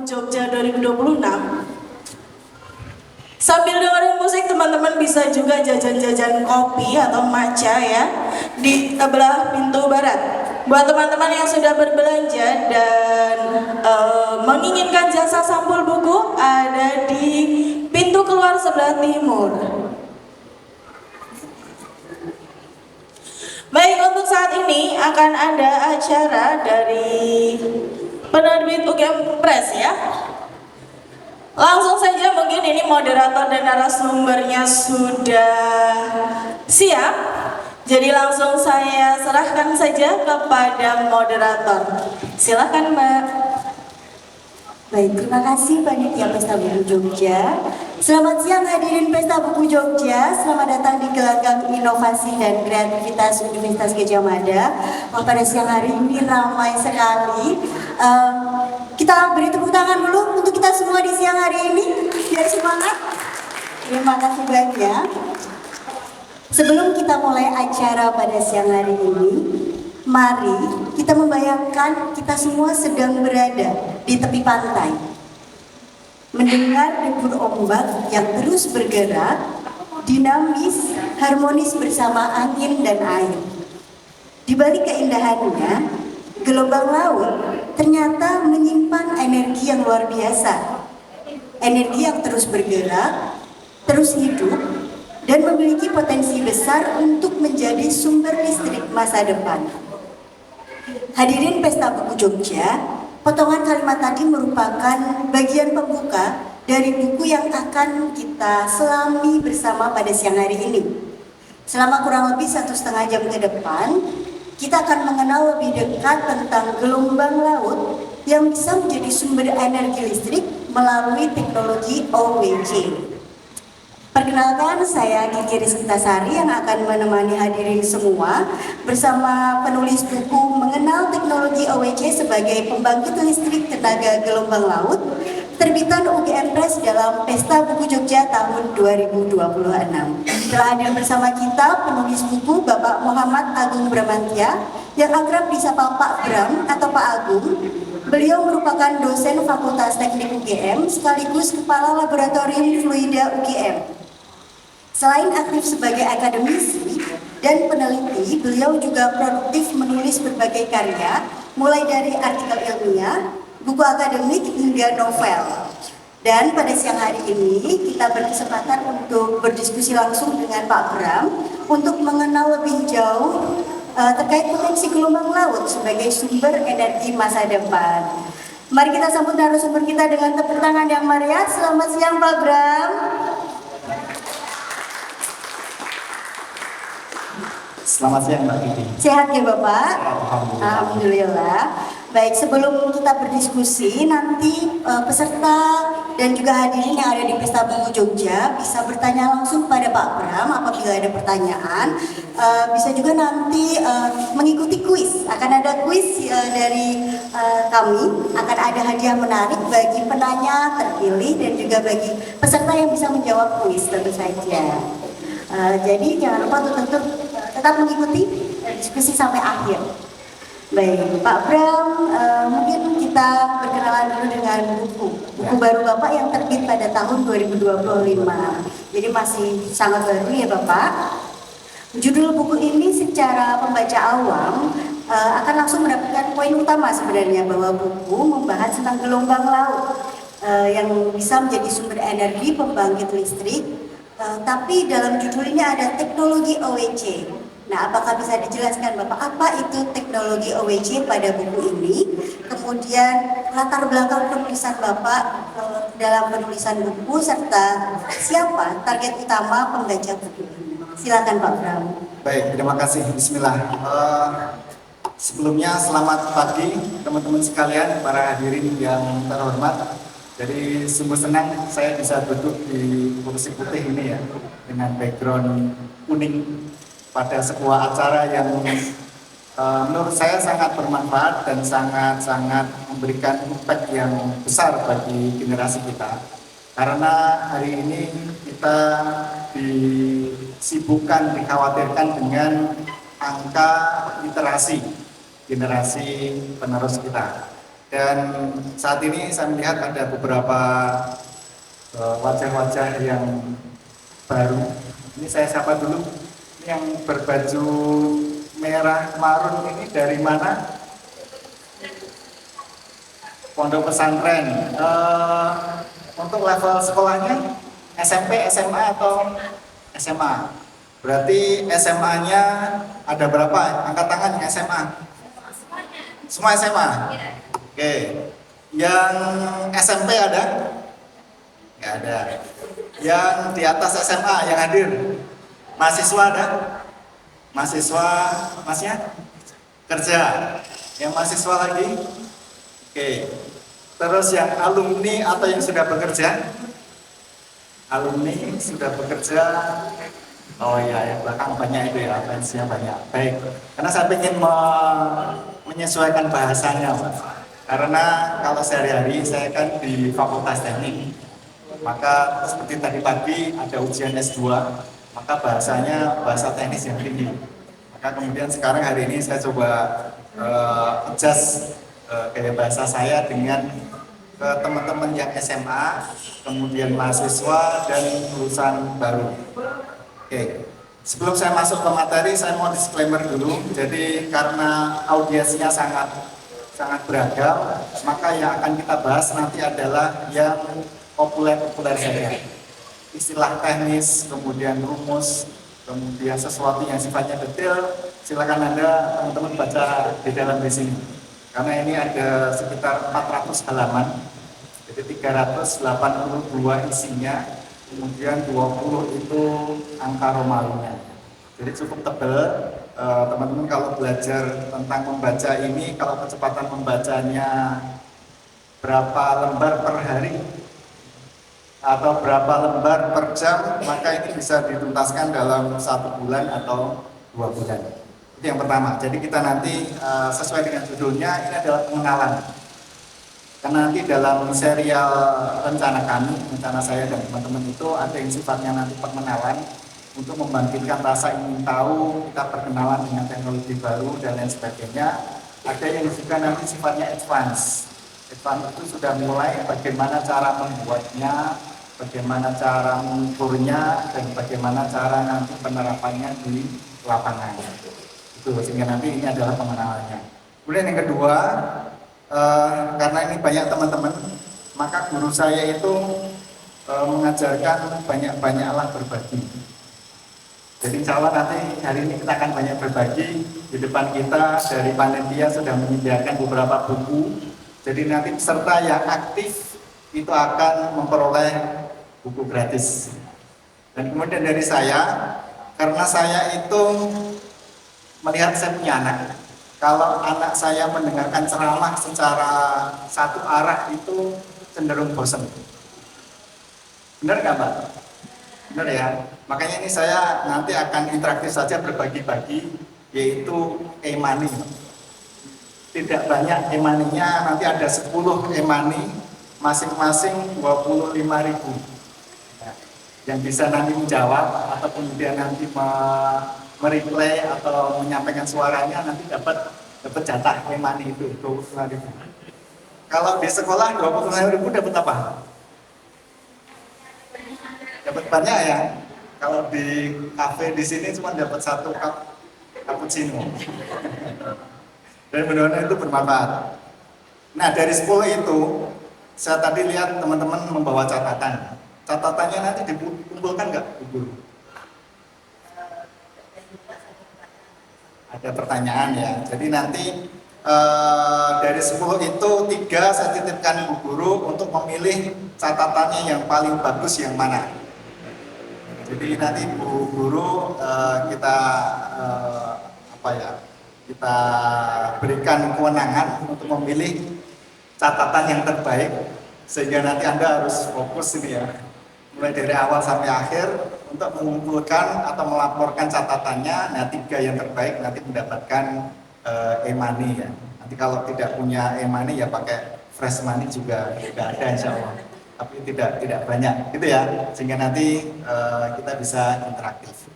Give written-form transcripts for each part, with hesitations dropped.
Jogja 2026. Sambil dengerin musik, teman-teman bisa juga jajan-jajan kopi atau matcha ya di sebelah pintu barat. Buat teman-teman yang sudah berbelanja dan menginginkan jasa sampul buku, ada di pintu keluar sebelah timur. Baik, untuk saat ini akan ada acara dari penerbit UGM Press ya. Langsung saja, mungkin ini moderator dan narasumbernya sudah siap. Jadi langsung saya serahkan saja kepada moderator. Silakan Mbak. Baik, terima kasih Panitia Pesta Buku Jogja. Selamat siang hadirin Pesta Buku Jogja. Selamat datang di Gelanggang Inovasi dan Kreativitas Universitas Gadjah Mada. Pada siang hari ini ramai sekali. Kita beri tepuk tangan dulu untuk kita semua di siang hari ini. Biar semangat. Terima kasih banyak. Sebelum kita mulai acara pada siang hari ini, mari kita membayangkan kita semua sedang berada di tepi pantai, mendengar debur ombak yang terus bergerak, dinamis, harmonis bersama angin dan air. Di balik keindahannya, gelombang laut ternyata menyimpan energi yang luar biasa. Energi yang terus bergerak, terus hidup, dan memiliki potensi besar untuk menjadi sumber listrik masa depan. Hadirin Pesta Buku Jogja, potongan kalimat tadi merupakan bagian pembuka dari buku yang akan kita selami bersama pada siang hari ini. Selama kurang lebih 1,5 jam ke depan, kita akan mengenal lebih dekat tentang gelombang laut yang bisa menjadi sumber energi listrik melalui teknologi OWC. Perkenalkan, saya Kiki Rizkytasari yang akan menemani hadirin semua bersama penulis buku Mengenal Teknologi OWC sebagai Pembangkit Listrik Tenaga Gelombang Laut, terbitan UGM Press dalam Pesta Buku Jogja tahun 2026. Telah hadir bersama kita penulis buku Bapak Muhammad Agung Bramantya yang akrab disapa Pak Bram atau Pak Agung. Beliau merupakan dosen Fakultas Teknik UGM sekaligus Kepala Laboratorium Fluida UGM. Selain aktif sebagai akademisi dan peneliti, beliau juga produktif menulis berbagai karya, mulai dari artikel ilmiah, buku akademik hingga novel. Dan pada siang hari ini kita berkesempatan untuk berdiskusi langsung dengan Pak Bram untuk mengenal lebih jauh terkait potensi gelombang laut sebagai sumber energi masa depan. Mari kita sambut narasumber kita dengan tepuk tangan yang meriah. Selamat siang Pak Bram. Selamat siang Mbak Kiki. Sehat ya Bapak? Alhamdulillah. Alhamdulillah. Baik, sebelum kita berdiskusi, nanti peserta dan juga hadirin yang ada di Pesta Buku Jogja bisa bertanya langsung kepada Pak Bram apabila ada pertanyaan. Bisa juga nanti mengikuti kuis. Akan ada kuis dari kami. Akan ada hadiah menarik bagi penanya terpilih dan juga bagi peserta yang bisa menjawab kuis tentu saja. Jadi jangan lupa untuk tetap mengikuti diskusi sampai akhir. Baik, Pak Bram, mungkin kita berkenalan dulu dengan buku baru Bapak yang terbit pada tahun 2025. Jadi masih sangat baru ya Bapak. Judul buku ini secara pembaca awam akan langsung mendapatkan poin utama sebenarnya bahwa buku membahas tentang gelombang laut yang bisa menjadi sumber energi pembangkit listrik. Tapi dalam judulnya ada teknologi OWC. Nah, apakah bisa dijelaskan Bapak apa itu teknologi OWC pada buku ini? Kemudian latar belakang penulisan Bapak dalam penulisan buku serta siapa target utama pembaca buku ini? Silakan Pak Bram. Baik, terima kasih. Bismillah. Sebelumnya selamat pagi teman-teman sekalian, para hadirin yang terhormat. Jadi sungguh senang saya bisa duduk di kursi putih ini ya, dengan background kuning pada sebuah acara yang menurut saya sangat bermanfaat dan sangat memberikan impact yang besar bagi generasi kita. Karena hari ini kita disibukkan, dikhawatirkan dengan angka literasi generasi penerus kita. Dan saat ini saya melihat ada beberapa wajah-wajah yang baru. Ini saya sapa dulu. Ini yang berbaju merah marun ini dari mana? Pondok pesantren. Untuk level sekolahnya SMP, SMA atau SMA? Berarti SMA-nya ada berapa? Angkat tangan yang SMA. Semua SMA? Oke. Yang SMP ada? Nggak ada. Yang di atas SMA yang hadir? Mahasiswa ada? Mahasiswa, masnya? Kerja. Yang mahasiswa lagi? Oke. Terus yang alumni atau yang sudah bekerja? Alumni sudah bekerja. Oh iya, yang belakang banyak itu ya, fansnya banyak. Baik, karena saya ingin menyesuaikan bahasanya, Pak. Karena kalau sehari-hari saya kan di Fakultas Teknik, maka seperti tadi pagi ada ujian S2, maka bahasanya bahasa teknis yang tinggi. Maka kemudian sekarang hari ini saya coba adjust gaya bahasa saya dengan teman-teman yang SMA, kemudian mahasiswa dan lulusan baru. Oke, sebelum saya masuk ke materi, saya mau disclaimer dulu. Jadi karena audiensnya sangat beragam, maka yang akan kita bahas nanti adalah yang populer-populer saja. Istilah teknis, kemudian rumus, kemudian sesuatu yang sifatnya detail. Silakan Anda teman-teman baca di dalam di sini. Karena ini ada sekitar 400 halaman, jadi 382 isinya. Kemudian 20 itu angka Romawinya. Jadi cukup tebal. Teman-teman kalau belajar tentang membaca ini, kalau kecepatan membacanya berapa lembar per hari atau berapa lembar per jam, maka ini bisa dituntaskan dalam 1 bulan atau 2 bulan. Itu yang pertama. Jadi kita nanti sesuai dengan judulnya, ini adalah pengenalan. Karena nanti dalam serial rencana kami, rencana saya dan teman-teman itu ada yang sifatnya nanti pengenalan untuk membangkitkan rasa ingin tahu, kita perkenalan dengan teknologi baru dan lain sebagainya. Ada yang juga nanti sifatnya advance. Advance itu sudah mulai bagaimana cara membuatnya, bagaimana cara mengukurnya, dan bagaimana cara nanti penerapannya di lapangan. Itu sehingga nanti ini adalah pengenalannya. Kemudian yang kedua, karena ini banyak teman-teman, maka guru saya itu mengajarkan banyak-banyaklah berbagi. Jadi insya Allah nanti hari ini kita akan banyak berbagi. Di depan kita dari panitia sudah menyediakan beberapa buku. Jadi nanti peserta yang aktif itu akan memperoleh buku gratis. Dan kemudian dari saya, karena saya itu melihat saya punya anak. Kalau anak saya mendengarkan ceramah secara satu arah itu cenderung bosan. Benar nggak, Mbak? Benar ya. Makanya ini saya nanti akan interaktif saja, berbagi-bagi, yaitu e-money. Tidak banyak e-money-nya, nanti ada 10 e-money, masing-masing 25.000. Nah, yang bisa nanti menjawab atau kemudian nanti mereplay atau menyampaikan suaranya nanti dapat jatah e-money itu 25.000. Kalau di sekolah 25.000 dapat apa? Dapat banyak ya. Kalau di kafe di sini cuma dapat 1 cup cappuccino. Dan benar-benar itu bermanfaat. Nah, dari 10 itu saya tadi lihat teman-teman membawa catatan. Catatannya nanti dikumpulkan nggak, Bu Guru? Ada pertanyaan ya. Jadi nanti dari 10 itu 3 saya titipkan Bu Guru untuk memilih catatannya yang paling bagus yang mana. Jadi nanti Bu Guru kita kita berikan kewenangan untuk memilih catatan yang terbaik, sehingga nanti Anda harus fokus ini ya, mulai dari awal sampai akhir untuk mengumpulkan atau melaporkan catatannya. Nah, 3 yang terbaik nanti mendapatkan e-money ya. Nanti kalau tidak punya e-money ya pakai fresh money juga tidak ada insya Allah, tapi tidak banyak gitu ya, sehingga nanti kita bisa interaktif.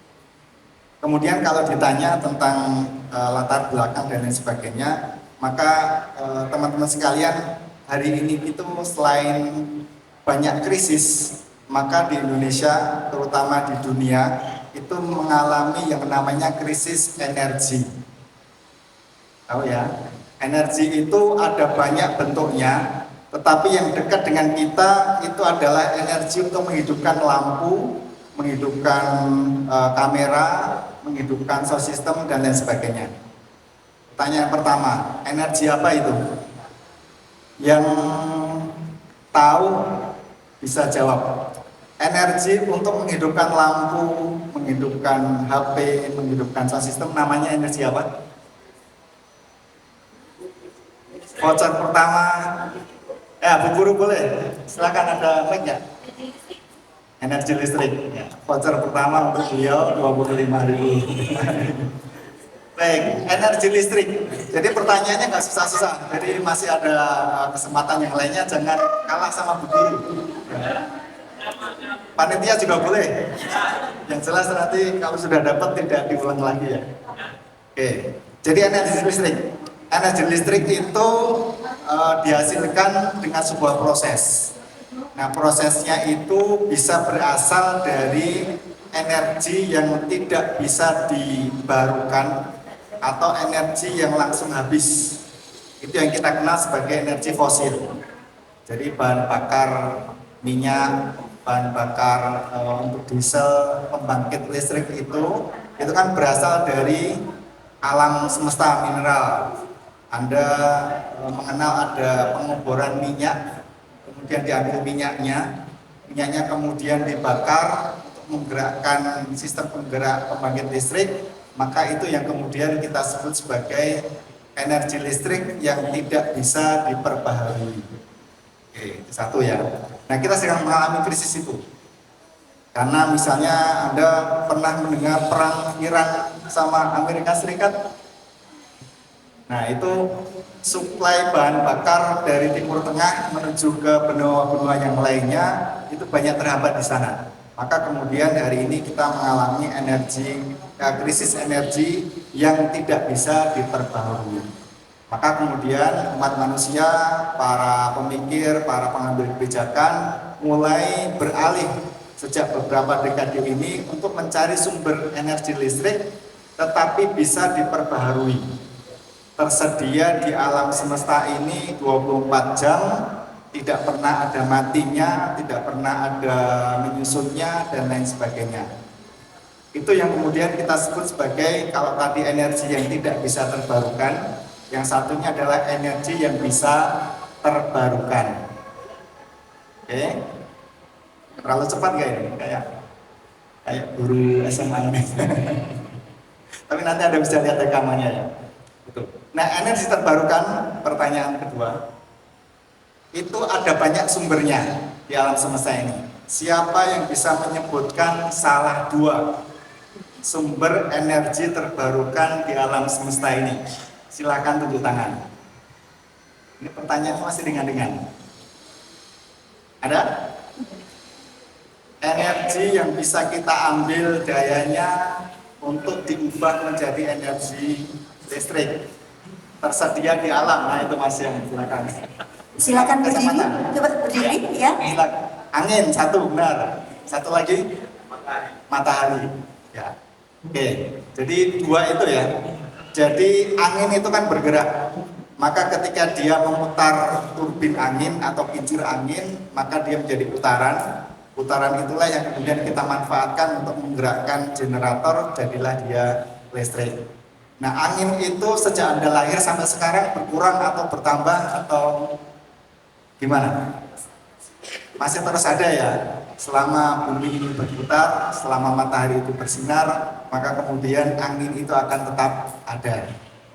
Kemudian kalau ditanya tentang latar belakang dan lain sebagainya, Maka teman-teman sekalian, hari ini itu selain banyak krisis, maka di Indonesia, terutama di dunia, itu mengalami yang namanya krisis energi. Tahu ya, energi itu ada banyak bentuknya, tetapi yang dekat dengan kita itu adalah energi untuk menghidupkan lampu, menghidupkan kamera, menghidupkan sound system, dan lain sebagainya. Pertanyaan pertama, energi apa itu? Yang tahu bisa jawab. Energi untuk menghidupkan lampu, menghidupkan HP, menghidupkan sound system, namanya energi apa? Voucher pertama, Bu Guru boleh, silakan ada mic ya. Energi listrik, ya. Voucher pertama untuk beliau 25.000. Baik, energi listrik. Jadi pertanyaannya nggak susah-susah. Jadi masih ada kesempatan yang lainnya, jangan kalah sama Bu Guru. Panitia juga boleh. Yang jelas nanti kalau sudah dapat tidak diulang lagi ya. Oke, jadi energi listrik. Energi listrik itu dihasilkan dengan sebuah proses. Nah, prosesnya itu bisa berasal dari energi yang tidak bisa dibarukan atau energi yang langsung habis. Itu yang kita kenal sebagai energi fosil. Jadi bahan bakar minyak, bahan bakar untuk diesel, pembangkit listrik itu kan berasal dari alam semesta mineral. Anda mengenal ada pengoboran minyak, kemudian diambil minyaknya kemudian dibakar untuk menggerakkan sistem penggerak pembangkit listrik, maka itu yang kemudian kita sebut sebagai energi listrik yang tidak bisa diperbaharui. Oke, itu satu ya. Nah, kita sedang mengalami krisis itu. Karena misalnya Anda pernah mendengar perang Iran sama Amerika Serikat. Nah, itu suplai bahan bakar dari Timur Tengah menuju ke benua-benua yang lainnya itu banyak terhambat di sana. Maka kemudian hari ini kita mengalami krisis energi yang tidak bisa diperbaharui. Maka kemudian umat manusia, para pemikir, para pengambil kebijakan mulai beralih sejak beberapa dekade ini untuk mencari sumber energi listrik tetapi bisa diperbaharui. Tersedia di alam semesta ini 24 jam, tidak pernah ada matinya, tidak pernah ada menyusunnya, dan lain sebagainya. Itu yang kemudian kita sebut sebagai, kalau tadi energi yang tidak bisa terbarukan, yang satunya adalah energi yang bisa terbarukan. Oke, terlalu cepat nggak ini? Kayak guru SMA ini. Tapi nanti Anda bisa lihat rekamannya ya. Betul. Nah, energi terbarukan, pertanyaan kedua, itu ada banyak sumbernya di alam semesta ini. Siapa yang bisa menyebutkan salah dua sumber energi terbarukan di alam semesta ini? Silakan tunjuk tangan. Ini pertanyaan masih dengan. Ada? Energi yang bisa kita ambil dayanya untuk diubah menjadi energi listrik tersedia di alam. Nah, itu masih yang Silakan berdiri, coba berdiri ya. Silakan. Angin satu, benar. Satu lagi matahari. Ya. Oke. Jadi dua itu ya. Jadi angin itu kan bergerak. Maka ketika dia memutar turbin angin atau kincir angin, maka dia menjadi putaran. Putaran itulah yang kemudian kita manfaatkan untuk menggerakkan generator, jadilah dia listrik. Nah, angin itu sejak Anda lahir sampai sekarang berkurang atau bertambah atau gimana? Masih terus ada ya. Selama bumi ini berputar, selama matahari itu bersinar, maka kemudian angin itu akan tetap ada.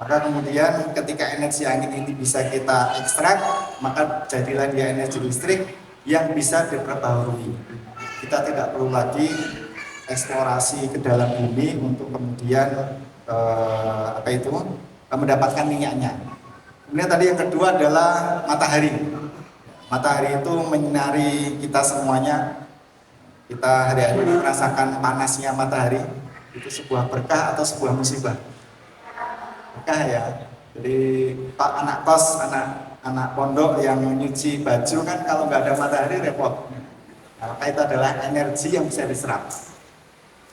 Maka kemudian ketika energi angin ini bisa kita ekstrak, maka jadilah dia energi listrik yang bisa diperbaharui. Kita tidak perlu lagi eksplorasi ke dalam bumi untuk kemudian mendapatkan minyaknya. Kemudian tadi yang kedua adalah matahari. Matahari itu menyinari kita semuanya. Kita hari-hari merasakan panasnya matahari. Itu sebuah berkah atau sebuah musibah? Berkah ya. Jadi pak anak kos, anak pondok yang nyuci baju kan kalau nggak ada matahari repot. Nah, maka itu adalah energi yang bisa diserap.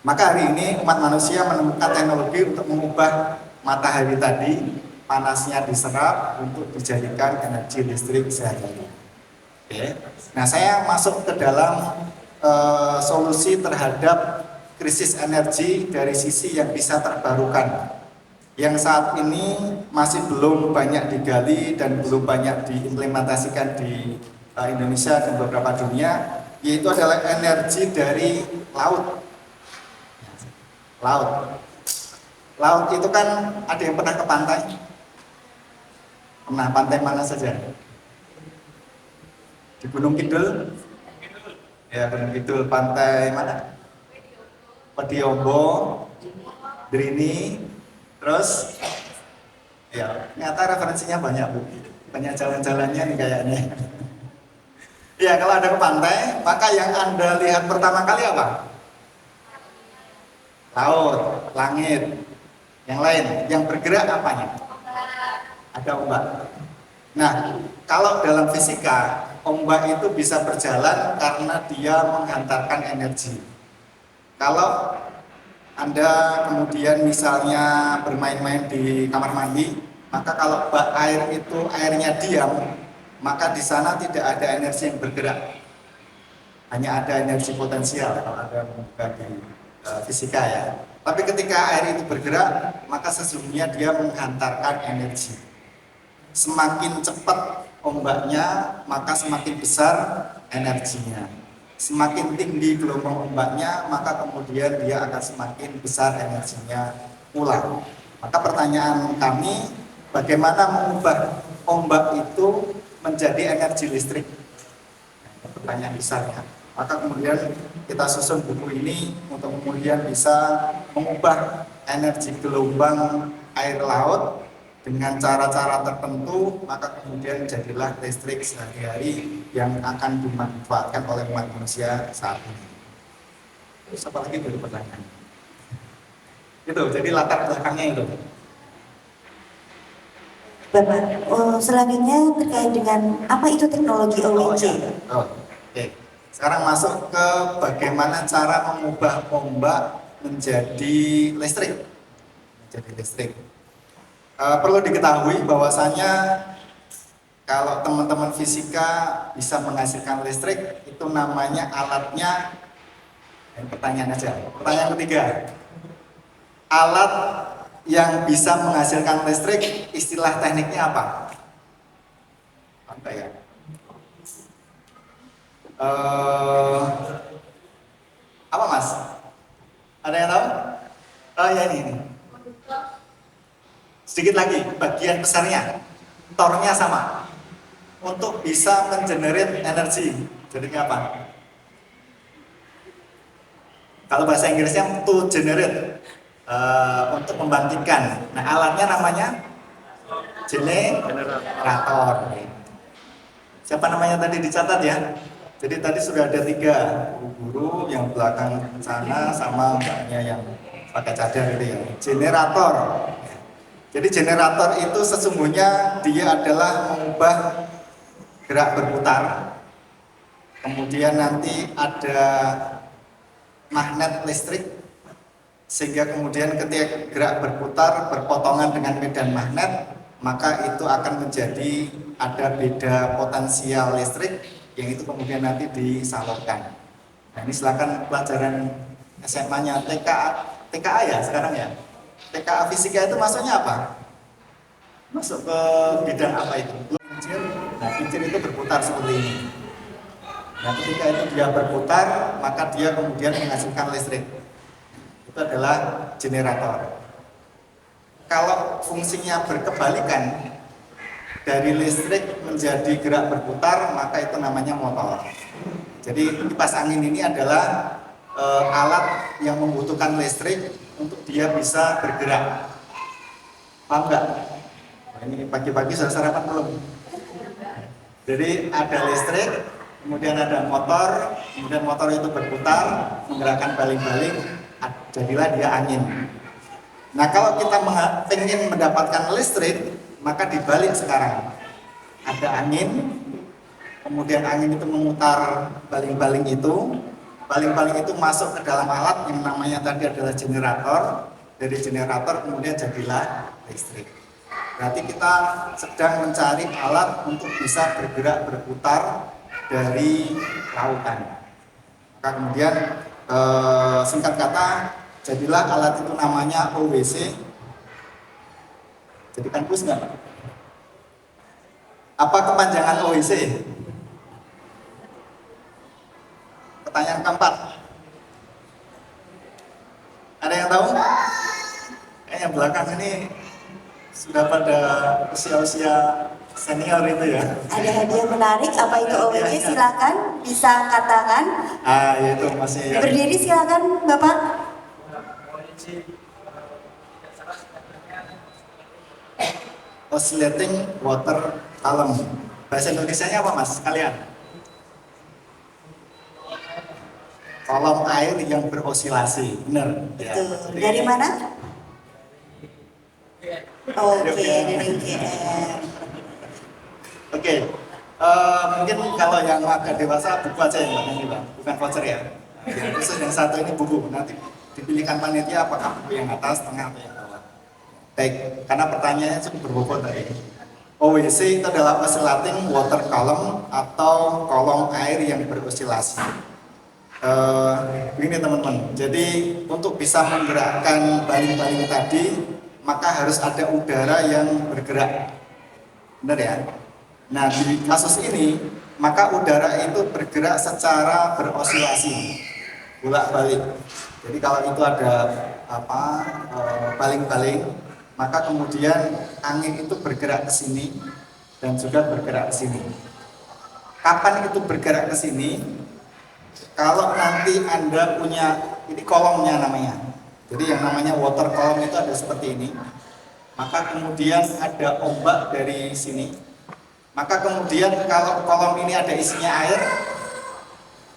Maka hari ini umat manusia menemukan teknologi untuk mengubah matahari tadi, panasnya diserap untuk dijadikan energi listrik sehari-hari. Oke. Nah, saya masuk ke dalam solusi terhadap krisis energi dari sisi yang bisa terbarukan, yang saat ini masih belum banyak digali dan belum banyak diimplementasikan di Indonesia dan beberapa dunia, yaitu adalah energi dari laut. Laut itu kan ada yang pernah ke pantai? Pernah, pantai mana saja? Di Gunung Kidul? Ya, Gunung Kidul, pantai mana? Pediombo, Drini, terus ya, ternyata referensinya banyak Bu, banyak jalan-jalannya nih kayaknya. Ya, kalau ada ke pantai, maka yang Anda lihat pertama kali apa? Laut, langit. Yang lain, yang bergerak apanya? Ada ombak. Nah, kalau dalam fisika, ombak itu bisa berjalan karena dia menghantarkan energi. Kalau Anda kemudian misalnya bermain-main di kamar mandi, maka kalau bak air itu airnya diam, maka di sana tidak ada energi yang bergerak. Hanya ada energi potensial kalau Anda membuka di fisika ya. Tapi ketika air itu bergerak, maka sesungguhnya dia menghantarkan energi. Semakin cepat ombaknya, maka semakin besar energinya. Semakin tinggi gelombang ombaknya, maka kemudian dia akan semakin besar energinya pula. Maka pertanyaan kami, bagaimana mengubah ombak itu menjadi energi listrik? Pertanyaan besarnya. Maka kemudian kita susun buku ini untuk kemudian bisa mengubah energi gelombang air laut dengan cara-cara tertentu, maka kemudian jadilah listrik sehari-hari yang akan dimanfaatkan oleh umat manusia saat ini. Terus apa lagi dari pertanyaan? Itu, jadi latar belakangnya itu. Bapak, selanjutnya terkait dengan apa itu teknologi OWC? Oke. Sekarang masuk ke bagaimana cara mengubah ombak menjadi listrik. Perlu diketahui bahwasanya kalau teman-teman fisika bisa menghasilkan listrik, itu namanya alatnya. Pertanyaan aja. Pertanyaan ketiga. Alat yang bisa menghasilkan listrik, istilah tekniknya apa? Apa ya? Apa Mas? Ada yang tahu? Oh ya ini. Sedikit lagi, bagian besarnya, tornya sama. Untuk bisa mengenerate energi, jadinya apa? Kalau bahasa Inggrisnya to generate, untuk membangkitkan. Nah, alatnya namanya generator. Siapa namanya tadi dicatat ya? Jadi tadi sudah ada 3 guru yang belakang sana sama mbaknya yang pakai cadar itu ya. Generator. Jadi generator itu sesungguhnya dia adalah mengubah gerak berputar. Kemudian nanti ada magnet listrik sehingga kemudian ketika gerak berputar berpotongan dengan medan magnet, maka itu akan menjadi ada beda potensial listrik yang itu kemudian nanti disalurkan. Nah, ini silakan pelajaran SMA-nya TKA ya sekarang ya. TKA fisika itu masuknya apa? Masuk ke bidang apa itu? Kincir. Nah, kincir itu berputar seperti ini. Nah, ketika itu dia berputar, maka dia kemudian menghasilkan listrik. Itu adalah generator. Kalau fungsinya berkebalikan, dari listrik menjadi gerak berputar, maka itu namanya motor. Jadi kipas angin ini adalah alat yang membutuhkan listrik untuk dia bisa bergerak. Paham nggak? Nah, ini pagi-pagi sudah sarapan belum? Jadi ada listrik, kemudian ada motor, kemudian motor itu berputar, menggerakkan baling-baling, jadilah dia angin. Nah, kalau kita ingin mendapatkan listrik, Maka dibalik sekarang, ada angin, kemudian angin itu memutar baling-baling itu, baling-baling itu masuk ke dalam alat yang namanya tadi adalah generator. Dari generator kemudian jadilah listrik. Berarti kita sedang mencari alat untuk bisa bergerak berputar dari lautan. Maka kemudian singkat kata, jadilah alat itu namanya OWC. Jadi kan bus nggak? Apa kepanjangan OWC? Pertanyaan keempat. Ada yang tahu? Yang belakang ini sudah pada usia-usia senior itu ya. Ada hadiah menarik, apa itu OWC? Silakan bisa katakan. Itu masih. Berdiri silakan Bapak. Oscillating water column. Bahasa Indonesianya apa Mas? Kalian? Kolom air yang berosilasi, benar? Ya. Betul. Dari mana? Oke, dari UGM. Oke. Mungkin kalau yang agak dewasa buku aja ya Mbak, ini Mbak, bukan voucher ya. Yang khusus yang satu ini buku, nanti dipilihkan panitia apakah buku yang atas, tengah atau yang bawah. Baik, karena pertanyaannya cukup berbobot tadi. OWC itu adalah oscillating water column atau kolom air yang berosilasi. Begini teman-teman, jadi untuk bisa menggerakkan baling-baling tadi, maka harus ada udara yang bergerak, benar ya? Nah di kasus ini, maka udara itu bergerak secara berosilasi, bolak-balik. Jadi kalau itu ada baling-baling, maka kemudian angin itu bergerak ke sini dan juga bergerak ke sini. Kapan itu bergerak ke sini? Kalau nanti Anda punya, ini kolomnya namanya. Jadi yang namanya water column itu ada seperti ini. Maka kemudian ada ombak dari sini. Maka kemudian kalau kolom ini ada isinya air,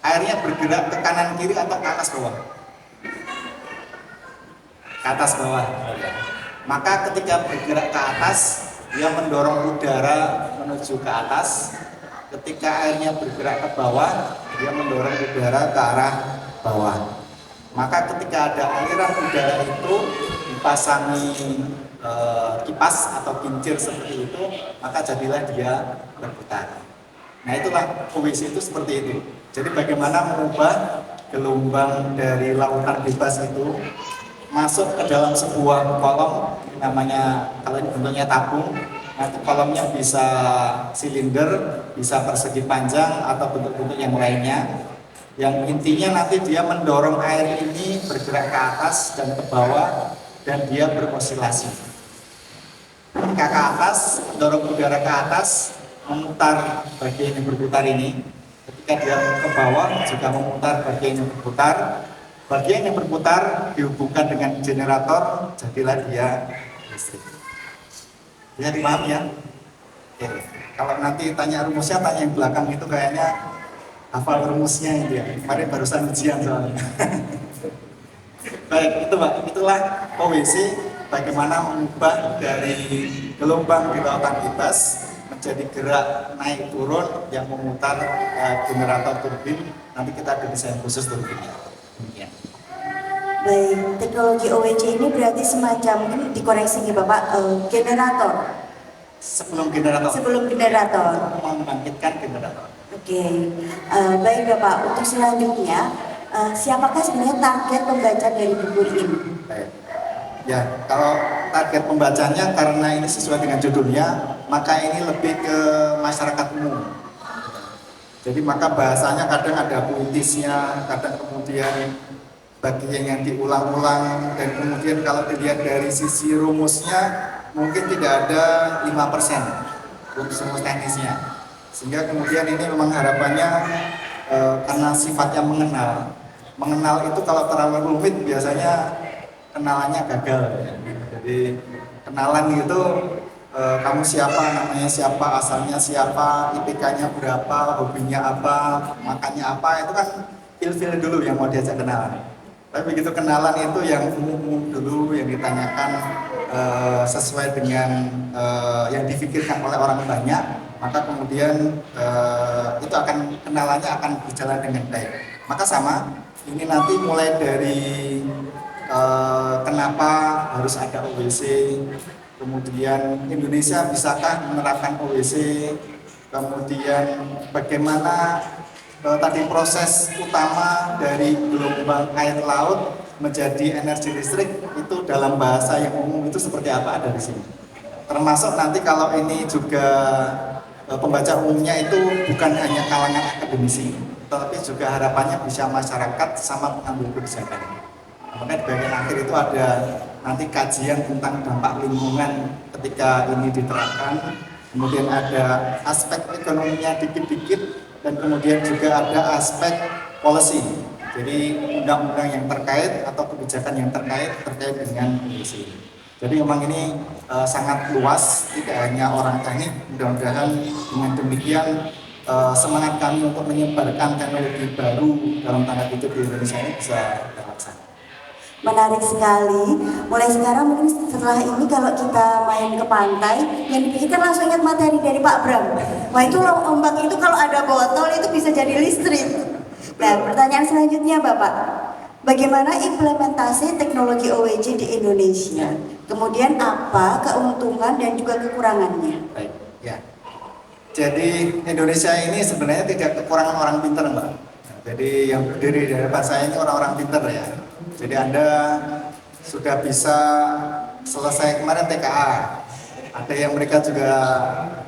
airnya bergerak ke kanan kiri atau ke atas bawah? Ke atas bawah. Maka ketika bergerak ke atas, dia mendorong udara menuju ke atas. Ketika airnya bergerak ke bawah, dia mendorong udara ke arah bawah. Maka ketika ada aliran udara itu dipasangi kipas atau kincir seperti itu, maka jadilah dia berputar. Nah itulah OWC itu seperti itu. Jadi bagaimana mengubah gelombang dari lautan bebas itu masuk ke dalam sebuah kolom, namanya kalau ini bentuknya tabung, nanti kolomnya bisa silinder, bisa persegi panjang atau bentuk-bentuk yang lainnya. Yang intinya nanti dia mendorong air ini bergerak ke atas dan ke bawah dan dia berosilasi. Ketika ke atas, mendorong udara ke atas, memutar bagian yang berputar ini. Ketika dia ke bawah juga memutar bagian yang berputar. Bagian yang berputar dihubungkan dengan generator, jadilah dia listrik. Bisa dipahami ya? Oke. Kalau nanti tanya rumusnya, tanya yang belakang itu kayaknya hafal rumusnya itu ya. Kemarin barusan ujian soalnya. Baik, itu Pak. Itulah OWC, bagaimana mengubah dari gelombang di lautan bebas menjadi gerak naik turun yang memutar generator turbin. Nanti kita ada desain khusus turbinnya. Ya. Baik, teknologi OWC ini berarti semacam, ini dikoreksi nih Bapak, generator. Sebelum generator. Sebelum generator. Membangkitkan generator. Oke, baik Bapak. Untuk selanjutnya, siapakah sebenarnya target pembaca dari buku ini? Baik. Ya, kalau target pembacanya karena ini sesuai dengan judulnya, maka ini lebih ke masyarakat umum. Jadi maka bahasanya kadang ada puitisnya, kadang kemudian bagian yang diulang-ulang, dan kemudian kalau dilihat dari sisi rumusnya mungkin tidak ada 5% rumus teknisnya. Sehingga kemudian ini memang harapannya karena sifatnya mengenal itu kalau terlalu rumit biasanya kenalannya gagal. Jadi kenalan itu kamu siapa, namanya siapa, asalnya siapa, IPK-nya berapa, hobinya apa, makannya apa, itu kan feel dulu yang mau diajak kenalan. Tapi begitu kenalan itu yang umum-umum dulu yang ditanyakan sesuai dengan yang difikirkan oleh orang banyak, maka kemudian itu akan kenalannya akan berjalan dengan baik. Maka sama, ini nanti mulai dari kenapa harus ada OWC, kemudian Indonesia bisakah menerapkan OWC, kemudian bagaimana tadi proses utama dari gelombang air laut menjadi energi listrik itu dalam bahasa yang umum itu seperti apa, ada di sini. Termasuk nanti kalau ini juga pembaca umumnya itu bukan hanya kalangan akademisi, tetapi juga harapannya bisa masyarakat sama pengambil kebijakan. Makanya di bagian akhir itu ada nanti kajian tentang dampak lingkungan ketika ini diterapkan, kemudian ada aspek ekonominya dikit-dikit, dan kemudian juga ada aspek policy, jadi undang-undang yang terkait atau kebijakan yang terkait dengan kondisi ini. Jadi memang ini sangat luas, tidak hanya orang teknik. Mudah-mudahan dengan demikian semangat kami untuk menyebarkan teknologi baru dalam tanda kutip di Indonesia ini bisa terlaksana. Menarik sekali. Mulai sekarang mungkin setelah ini kalau kita main ke pantai, yang dipikirkan langsung ingat materi dari Pak Bram. Wah, itu ombak itu kalau ada botol itu bisa jadi listrik. Nah, pertanyaan selanjutnya Bapak, bagaimana implementasi teknologi OWC di Indonesia? Kemudian apa keuntungan dan juga kekurangannya? Baik, ya. Jadi Indonesia ini sebenarnya tidak kekurangan orang pintar, Mbak. Jadi yang berdiri di depan saya ini orang-orang pintar ya. Jadi Anda sudah bisa selesai kemarin TKA. Ada yang mereka juga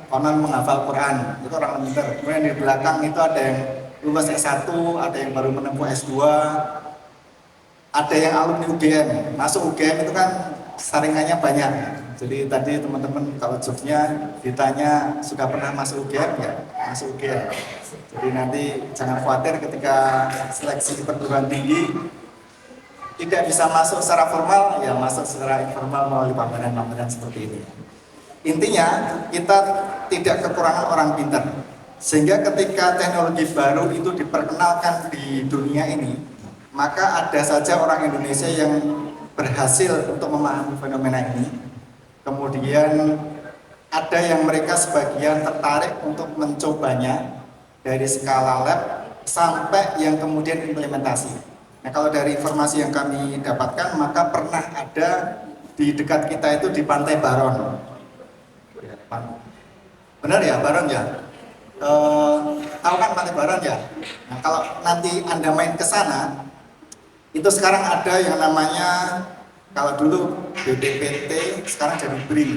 konon menghafal Quran, itu orang pintar. Kemudian di belakang itu ada yang lulus S1, ada yang baru menempuh S2, ada yang alumni UGM. Masuk UGM itu kan saringannya banyak. Jadi tadi teman-teman kalau jobnya ditanya sudah pernah masuk UGM ya, masuk UGM. Jadi nanti jangan khawatir ketika seleksi perguruan tinggi tidak bisa masuk secara formal, ya masuk secara informal melalui pameran-pameran seperti ini. Intinya kita tidak kekurangan orang pintar, sehingga ketika teknologi baru itu diperkenalkan di dunia ini, maka ada saja orang Indonesia yang berhasil untuk memahami fenomena ini. Kemudian ada yang mereka sebagian tertarik untuk mencobanya dari skala lab sampai yang kemudian implementasi. Nah, kalau dari informasi yang kami dapatkan, maka pernah ada di dekat kita itu di Pantai Baron. Benar ya, Baron ya? Tahu kan Pantai Baron ya? Nah, kalau nanti Anda main ke sana, itu sekarang ada yang namanya, kalau dulu BPPT, sekarang jadi BRIN.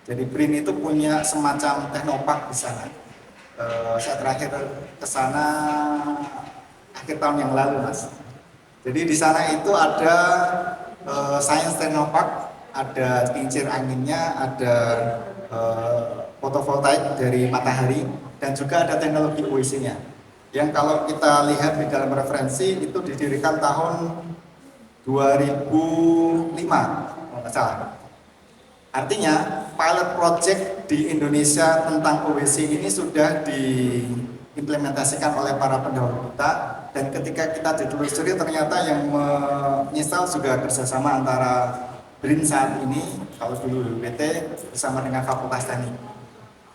Jadi BRIN itu punya semacam teknopark di sana. Saya terakhir ke sana akhir tahun yang lalu, Mas. Jadi di sana itu ada science technopark, ada kincir anginnya, ada fotovoltaik dari matahari, dan juga ada teknologi OWC-nya. Yang kalau kita lihat di dalam referensi itu didirikan tahun 2005, kalau nggak salah. Artinya pilot project di Indonesia tentang OWC ini sudah diimplementasikan oleh para pendahulu kita, dan ketika kita ditelusuri ternyata yang menyesal juga kerjasama antara BRIN saat ini, kalau dulu BPT bersama dengan Fakultas Teknik.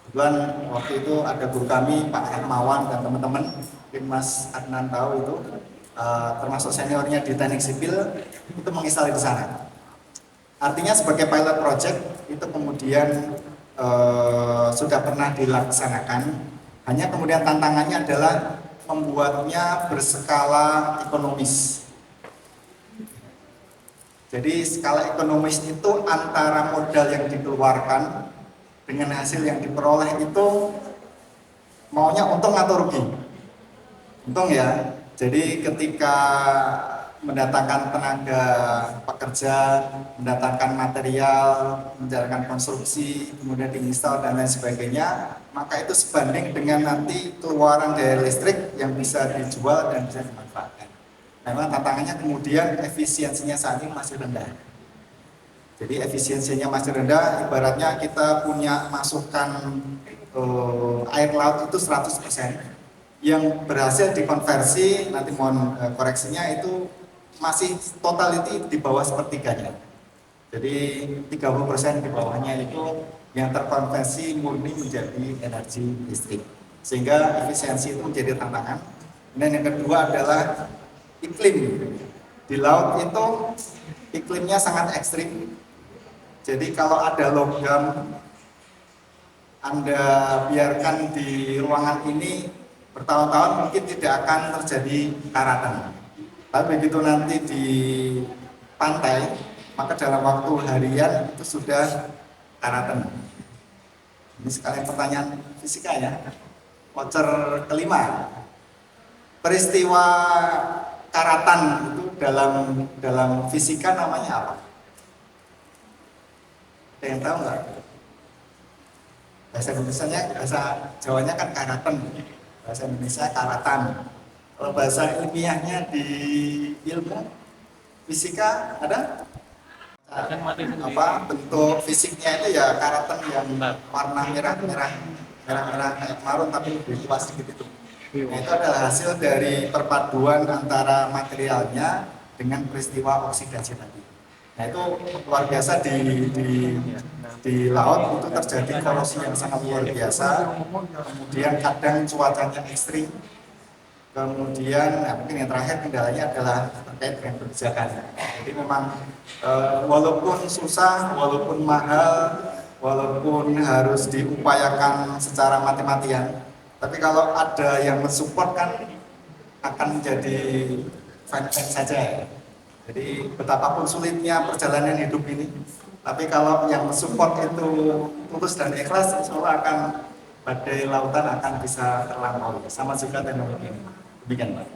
Kebetulan waktu itu ada guru kami Pak Hermawan dan teman-teman, mungkin Mas Adnan tahu itu, termasuk seniornya di Teknik Sipil, itu menginstal di sana. Artinya sebagai pilot project itu kemudian sudah pernah dilaksanakan, hanya kemudian tantangannya adalah membuatnya berskala ekonomis. Jadi skala ekonomis itu antara modal yang dikeluarkan dengan hasil yang diperoleh itu maunya untung atau rugi? Untung ya. Jadi ketika mendatangkan tenaga pekerja, mendatangkan material, menjalankan konstruksi, kemudian diinstal dan lain sebagainya, maka itu sebanding dengan nanti keluaran daya listrik yang bisa dijual dan bisa dimanfaatkan. Memang tantangannya kemudian efisiensinya saat ini masih rendah. Jadi efisiensinya masih rendah, ibaratnya kita punya masukan air laut itu 100%, yang berhasil dikonversi, nanti mohon koreksinya itu masih totality di bawah sepertiganya. Jadi 30% di bawahnya itu yang terkonversi murni menjadi energi listrik. Sehingga efisiensi itu menjadi tantangan. Dan yang kedua adalah iklim. Di laut itu iklimnya sangat ekstrim. Jadi kalau ada logam Anda biarkan di ruangan ini bertahun-tahun mungkin tidak akan terjadi karatan. Tapi begitu nanti di pantai, maka dalam waktu harian itu sudah karatan. Ini sekalian pertanyaan fisika ya. Voucher kelima. Peristiwa karatan itu dalam fisika namanya apa? Ada yang tahu nggak? Bahasa Indonesianya, bahasa Jawanya kan karatan, bahasa Indonesia karatan. Kalau bahasa ilmiahnya di ilmu fisika ada? Apa bentuk fisiknya itu ya karatan yang warna merah kayak marun tapi lebih luas sedikit itu. Nah, itu adalah hasil dari perpaduan antara materialnya dengan peristiwa oksidasi tadi. Nah itu luar biasa di laut itu terjadi korosi yang sangat luar biasa. Kemudian kadang cuacanya ekstrim. Kemudian mungkin yang terakhir kendalanya adalah terkait dengan kebijakan. Jadi memang walaupun susah, walaupun mahal, walaupun harus diupayakan secara mati-matian, tapi kalau ada yang mensupport kan akan menjadi fine-fine saja. Jadi betapapun sulitnya perjalanan hidup ini, tapi kalau yang mensupport itu tulus dan ikhlas, insya Allah akan badai lautan akan bisa terlampaui. Sama juga teknologi ini. Demikian, Pak.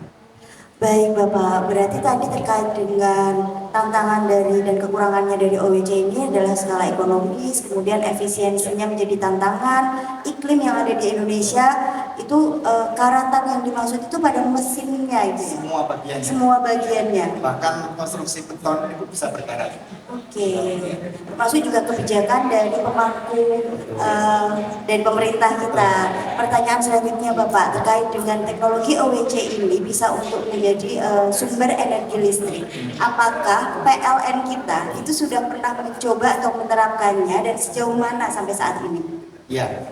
Baik Bapak, berarti tadi terkait dengan tantangan dari dan kekurangannya dari OWC ini adalah skala ekonomis, kemudian efisiensinya menjadi tantangan, iklim yang ada di Indonesia itu karatan yang dimaksud itu pada mesinnya itu ya? Semua bagiannya. Semua bagiannya. Bahkan konstruksi beton itu bisa berkarat. Oke, termasuk juga kebijakan dari pemangku dari pemerintah kita. Pertanyaan selanjutnya Bapak, terkait dengan teknologi OWC ini bisa untuk menjadi sumber energi listrik. Apakah PLN kita itu sudah pernah mencoba atau menerapkannya dan sejauh mana sampai saat ini? Ya,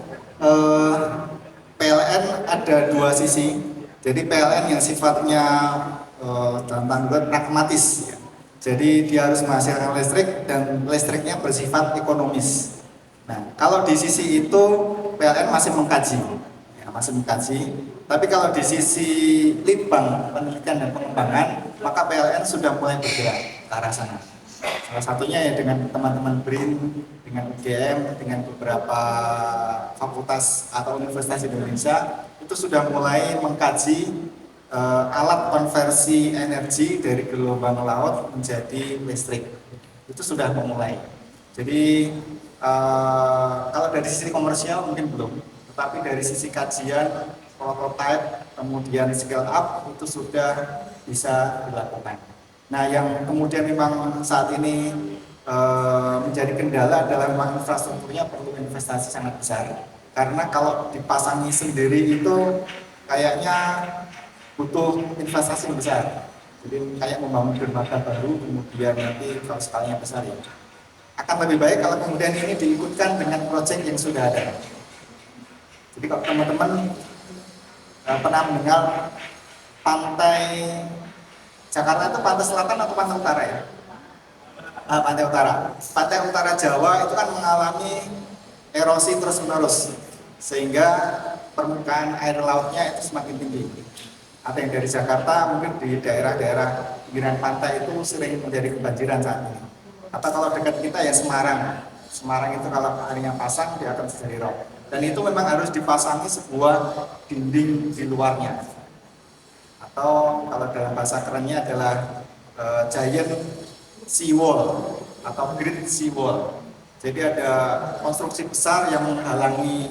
PLN ada dua sisi. Jadi PLN yang sifatnya dalam tanda kutip pragmatis. Jadi dia harus menghasilkan listrik dan listriknya bersifat ekonomis. Nah, kalau di sisi itu PLN masih mengkaji, masih mengkaji. Tapi kalau di sisi litbang penelitian dan pengembangan, maka PLN sudah mulai bergerak ke arah sana. Salah satunya ya dengan teman-teman BRIN, dengan UGM, dengan beberapa fakultas atau universitas di Indonesia, itu sudah mulai mengkaji alat konversi energi dari gelombang laut menjadi listrik. Itu sudah memulai. Jadi kalau dari sisi komersial mungkin belum, tetapi dari sisi kajian, prototype, kemudian scale up itu sudah bisa dilakukan. Nah, yang kemudian memang saat ini menjadi kendala adalah memang infrastrukturnya perlu investasi sangat besar. Karena kalau dipasangi sendiri itu kayaknya butuh investasi yang besar. Jadi kayak membangun dermaga baru, kemudian nanti kalau skalanya besar ya. Akan lebih baik kalau kemudian ini diikutkan dengan proyek yang sudah ada. Jadi kalau teman-teman pernah mendengar pantai Jakarta itu pantai selatan atau pantai utara ya? Pantai utara. Pantai utara Jawa itu kan mengalami erosi terus-menerus sehingga permukaan air lautnya itu semakin tinggi. Ada yang dari Jakarta mungkin di daerah-daerah pinggiran pantai itu sering menjadi kebanjiran saat ini. Atau kalau dekat kita ya Semarang. Semarang itu kalau airnya pasang dia akan menjadi rob. Dan itu memang harus dipasangi sebuah dinding di luarnya. Atau kalau dalam bahasa kerennya adalah giant seawall atau great seawall. Jadi ada konstruksi besar yang menghalangi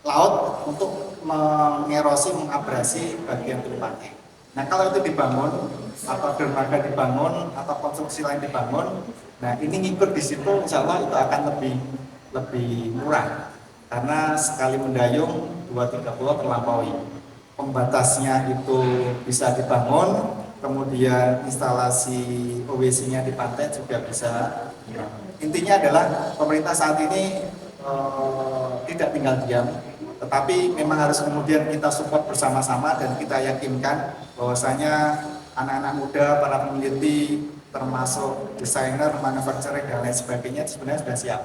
laut untuk mengerosi, mengabrasi bagian tepi pantai. Nah, kalau itu dibangun atau dermaga dibangun atau konstruksi lain dibangun, nah ini ngikut di situ, insya Allah itu akan lebih murah karena sekali mendayung 2-3 pulau terlampaui. Pembatasnya itu bisa dibangun, kemudian instalasi OWC-nya di pantai juga bisa. Intinya adalah pemerintah saat ini tidak tinggal diam, tetapi memang harus kemudian kita support bersama-sama dan kita yakinkan bahwasanya anak-anak muda, para peneliti, termasuk desainer, manufacturing dan lain sebagainya sebenarnya sudah siap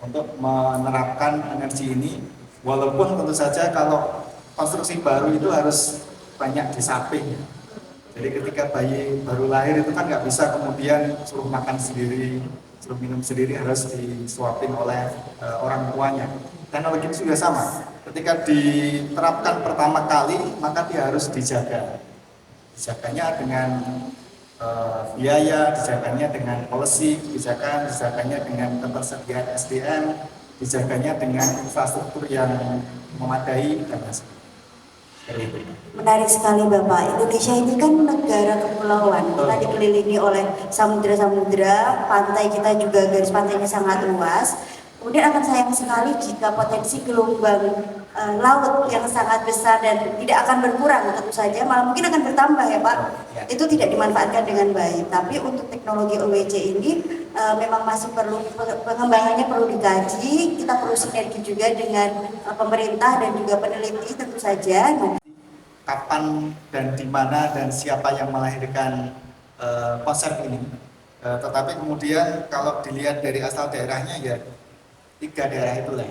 untuk menerapkan energi ini. Walaupun tentu saja kalau konstruksi baru itu harus banyak disaping. Jadi ketika bayi baru lahir itu kan nggak bisa kemudian suruh makan sendiri, suruh minum sendiri, harus disuapin oleh orang tuanya. Teknologi ini juga sama. Ketika diterapkan pertama kali, maka dia harus dijaga. Dijaganya dengan biaya, dijaganya dengan policy kebijakan, dijaganya dengan ketersediaan SDM, dijaganya dengan infrastruktur yang memadai dan sebagainya. Menarik sekali Bapak. Indonesia ini kan negara kepulauan. Kita dikelilingi oleh samudera-samudera, pantai kita juga garis pantainya sangat luas. Kemudian akan sayang sekali jika potensi gelombang laut yang sangat besar dan tidak akan berkurang tentu saja, malah mungkin akan bertambah ya Pak. Itu tidak dimanfaatkan dengan baik. Tapi untuk teknologi OWC ini memang masih perlu pengembangannya, perlu dikaji. Kita perlu sinergi juga dengan pemerintah dan juga peneliti tentu saja. Kapan dan di mana dan siapa yang melahirkan konsep ini. Tetapi kemudian kalau dilihat dari asal daerahnya ya 3 daerah itulah,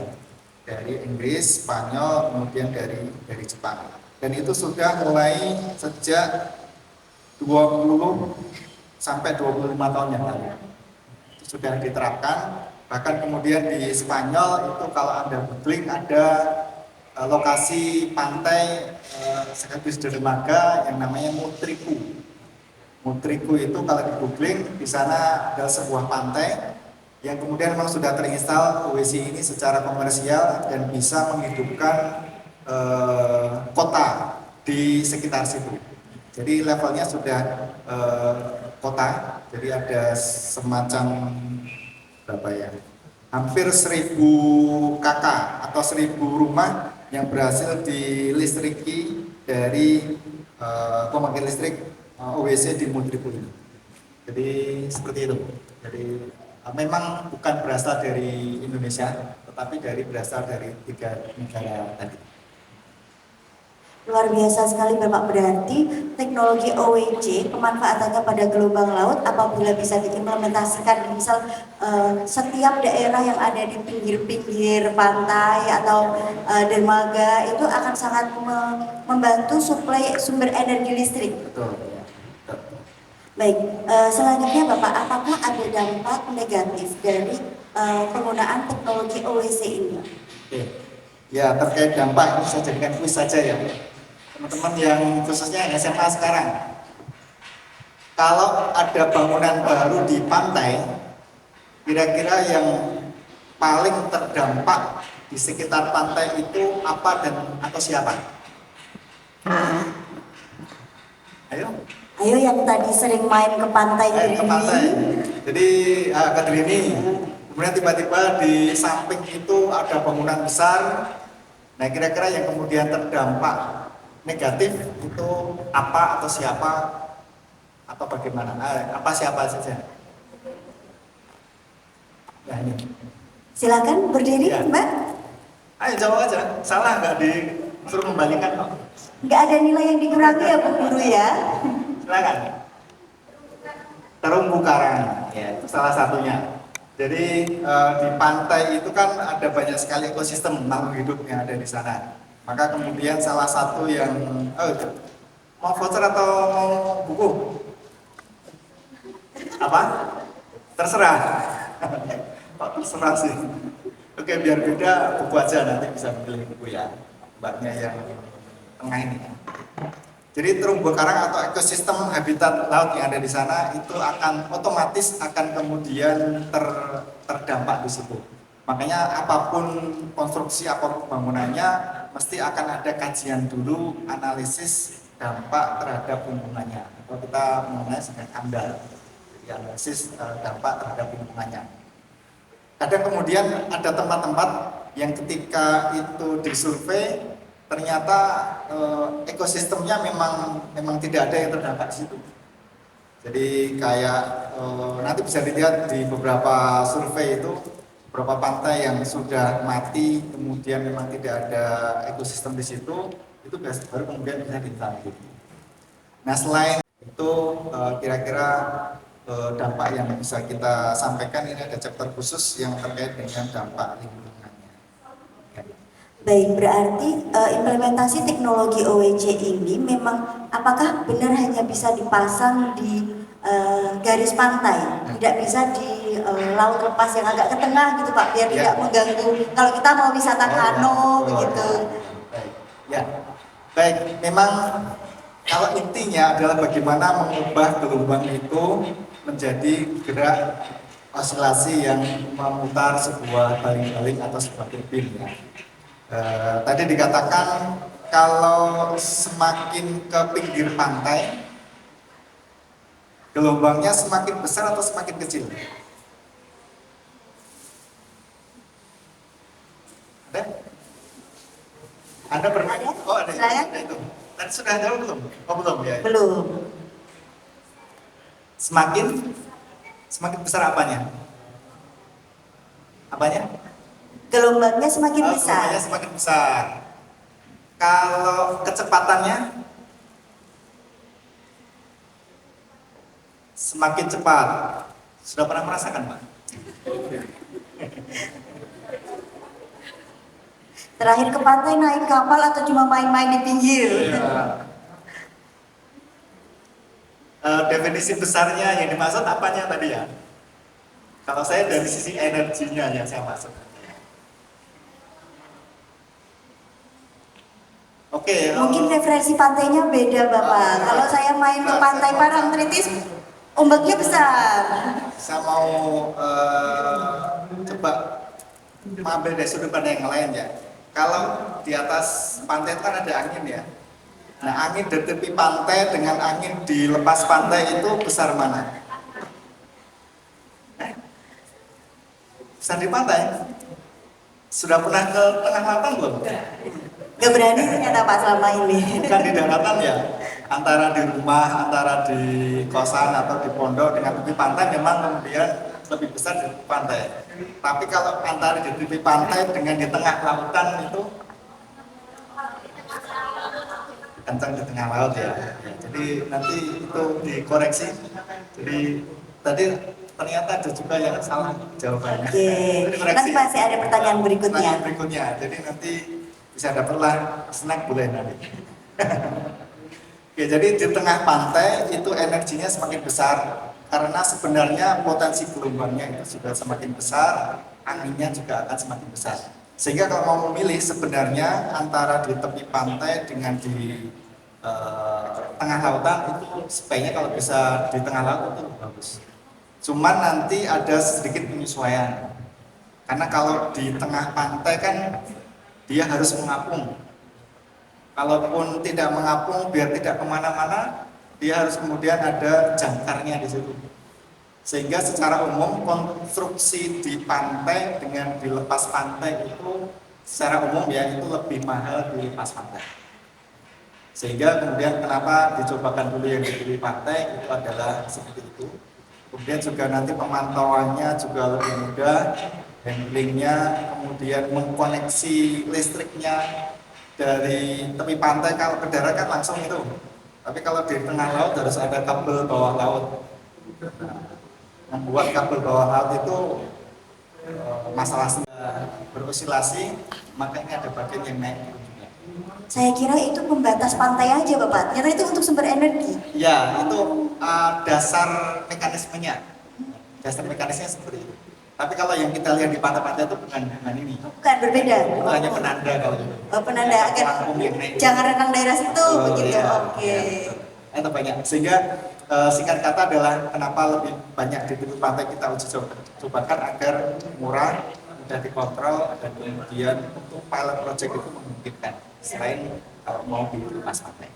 dari Inggris, Spanyol, kemudian dari Jepang. Dan itu sudah mulai sejak 20 sampai 25 tahun yang lalu. Itu sudah diterapkan. Bahkan kemudian di Spanyol itu kalau Anda googling ada lokasi pantai sekaligus dermaga yang namanya Mutriku. Mutriku itu kalau di googling di sana ada sebuah pantai yang kemudian memang sudah terinstall OWC ini secara komersial dan bisa menghidupkan kota di sekitar situ. Jadi levelnya sudah kota, jadi ada semacam berapa ya? Hampir 1000 KK atau 1000 rumah yang berhasil dilistriki dari pembangkit listrik OWC di Mutriku ini. Jadi seperti itu. Jadi memang bukan berasal dari Indonesia, tetapi berasal dari 3 negara tadi. Luar biasa sekali Bapak, berarti teknologi OWC pemanfaatannya pada gelombang laut apabila bisa diimplementasikan misal setiap daerah yang ada di pinggir-pinggir pantai atau dermaga itu akan sangat membantu suplai sumber energi listrik. Betul. Baik, selanjutnya Bapak, apakah ada dampak negatif dari penggunaan teknologi OWC ini? Oke. Ya, terkait dampak ini saya jadikan kuis saja ya. Teman-teman yang khususnya yang SMA sekarang, kalau ada bangunan baru di pantai, kira-kira yang paling terdampak di sekitar pantai itu apa dan atau siapa? Ayo. Ayo yang tadi sering main ke pantai Ke pantai. Drini. Jadi ke Drini. Kemudian tiba-tiba di samping itu ada bangunan besar. Nah, kira-kira yang kemudian terdampak negatif itu apa atau siapa atau bagaimana? Apa siapa saja? Nah ini. Silakan berdiri Ya. Mbak. Ayo jawab aja. Salah nggak disuruh membalikan kok. Nggak ada nilai yang dikurangi ya Bu Guru ya. Silakan. Terumbu karang, ya itu salah satunya. Jadi di pantai itu kan ada banyak sekali ekosistem makhluk hidup yang ada di sana. Maka kemudian salah satu yang mau voucher atau mau buku? Apa? Terserah. Kok terserah sih? Oke, biar beda buku aja, nanti bisa pilih buku ya. Mbaknya yang tengah ini. Jadi terumbu karang atau ekosistem habitat laut yang ada di sana itu akan otomatis kemudian terdampak di situ. Makanya apapun konstruksi, apapun bangunannya mesti akan ada kajian dulu, analisis dampak terhadap lingkungannya. Atau kita mengenai sebagai AMDAL, jadi analisis dampak terhadap lingkungannya. Kadang kemudian ada tempat-tempat yang ketika itu disurvei ternyata ekosistemnya memang tidak ada yang terdampak di situ. Jadi kayak nanti bisa dilihat di beberapa survei itu beberapa pantai yang sudah mati, kemudian memang tidak ada ekosistem di situ, itu baru kemudian bisa ditanggung. Nah selain itu kira-kira dampak yang bisa kita sampaikan ini ada chapter khusus yang terkait dengan dampak lingkungannya. Baik, berarti implementasi teknologi OWC ini memang apakah benar hanya bisa dipasang di garis pantai, tidak bisa di laut lepas yang agak ke tengah gitu Pak, biar tidak mengganggu kalau kita mau wisata kano begitu. Baik. Ya, baik. Memang kalau intinya adalah bagaimana mengubah gelombang itu menjadi gerak osilasi yang memutar sebuah baling-baling atau sebuah turbin. Ya. Tadi dikatakan kalau semakin ke pinggir pantai, gelombangnya semakin besar atau semakin kecil? Ada? Anda pernah? Oh ada. Ada itu. Tadi sudah jawab belum? Oh belum ya. Belum. Semakin besar apanya? Apanya? Gelombangnya semakin besar. Gelombangnya semakin besar. Kalau kecepatannya semakin cepat. Sudah pernah merasakan, Pak? Terakhir ke pantai naik kapal atau cuma main-main di pinggir? Ya. Definisi besarnya yang dimaksud apanya tadi ya? Kalau saya dari sisi energinya yang saya maksud. Oke. Mungkin referensi pantainya beda Bapak. Kalau saya main ke pantai Parangtritis, ombaknya besar. Saya mau coba mengambil dari sudut pandang yang lain ya. Kalau di atas pantai kan ada angin ya. Nah angin dari tepi pantai dengan angin di lepas pantai itu besar mana? Besar di pantai? Sudah pernah ke tengah lautan belum? Gak berani ternyata Pak selama ini. Bukan di daratan ya. Antara di rumah, antara di kosan atau di pondok dengan tepi pantai memang kemudian lebih besar di tepi pantai. Tapi kalau antara di tepi pantai dengan di tengah lautan itu kencang di tengah laut ya. Jadi nanti itu dikoreksi. Jadi tadi ternyata ada juga yang salah jawabannya. Oke. Nanti masih ada pertanyaan berikutnya. Pertanyaan berikutnya. Jadi nanti bisa dapatlah snack boleh nanti. Oke, jadi di tengah pantai itu energinya semakin besar karena sebenarnya potensi gelombangnya itu juga semakin besar, anginnya juga akan semakin besar. Sehingga kalau mau memilih sebenarnya antara di tepi pantai dengan di tengah lautan itu sebaiknya kalau bisa di tengah laut itu bagus. Cuman nanti ada sedikit penyesuaian. Karena kalau di tengah pantai kan dia harus mengapung. Kalaupun tidak mengapung, biar tidak kemana-mana, dia harus kemudian ada jangkarnya di situ. Sehingga secara umum konstruksi di pantai dengan di lepas pantai itu secara umum ya itu lebih mahal di lepas pantai. Sehingga kemudian kenapa dicobakan dulu yang di pantai itu adalah seperti itu. Kemudian juga nanti pemantauannya juga lebih mudah, handlingnya, kemudian mengkoneksi listriknya dari tepi pantai kalau ke darat kan langsung itu. Tapi kalau di tengah laut harus ada kabel bawah laut. Membuat kabel bawah laut itu masalah berosilasi, makanya ada bagian yang naik juga. Saya kira itu pembatas pantai aja Bapak. Ternyata itu untuk sumber energi. Ya, itu dasar mekanismenya. Dasar mekanismenya seperti itu. Tapi kalau yang kita lihat di pantai-pantai itu bukan ini. Bukan, berbeda. Itu hanya penanda kalau itu. Oh, penanda akan jangan renang daerah situ begitu. Iya, Oke. Ya. Itu banyak. Sehingga singkat kata adalah kenapa lebih banyak di tepi pantai kita uji cobakan agar murah, mudah dikontrol, dan kemudian untuk pilot project itu memungkinkan selain kalau mau di lepas pantai.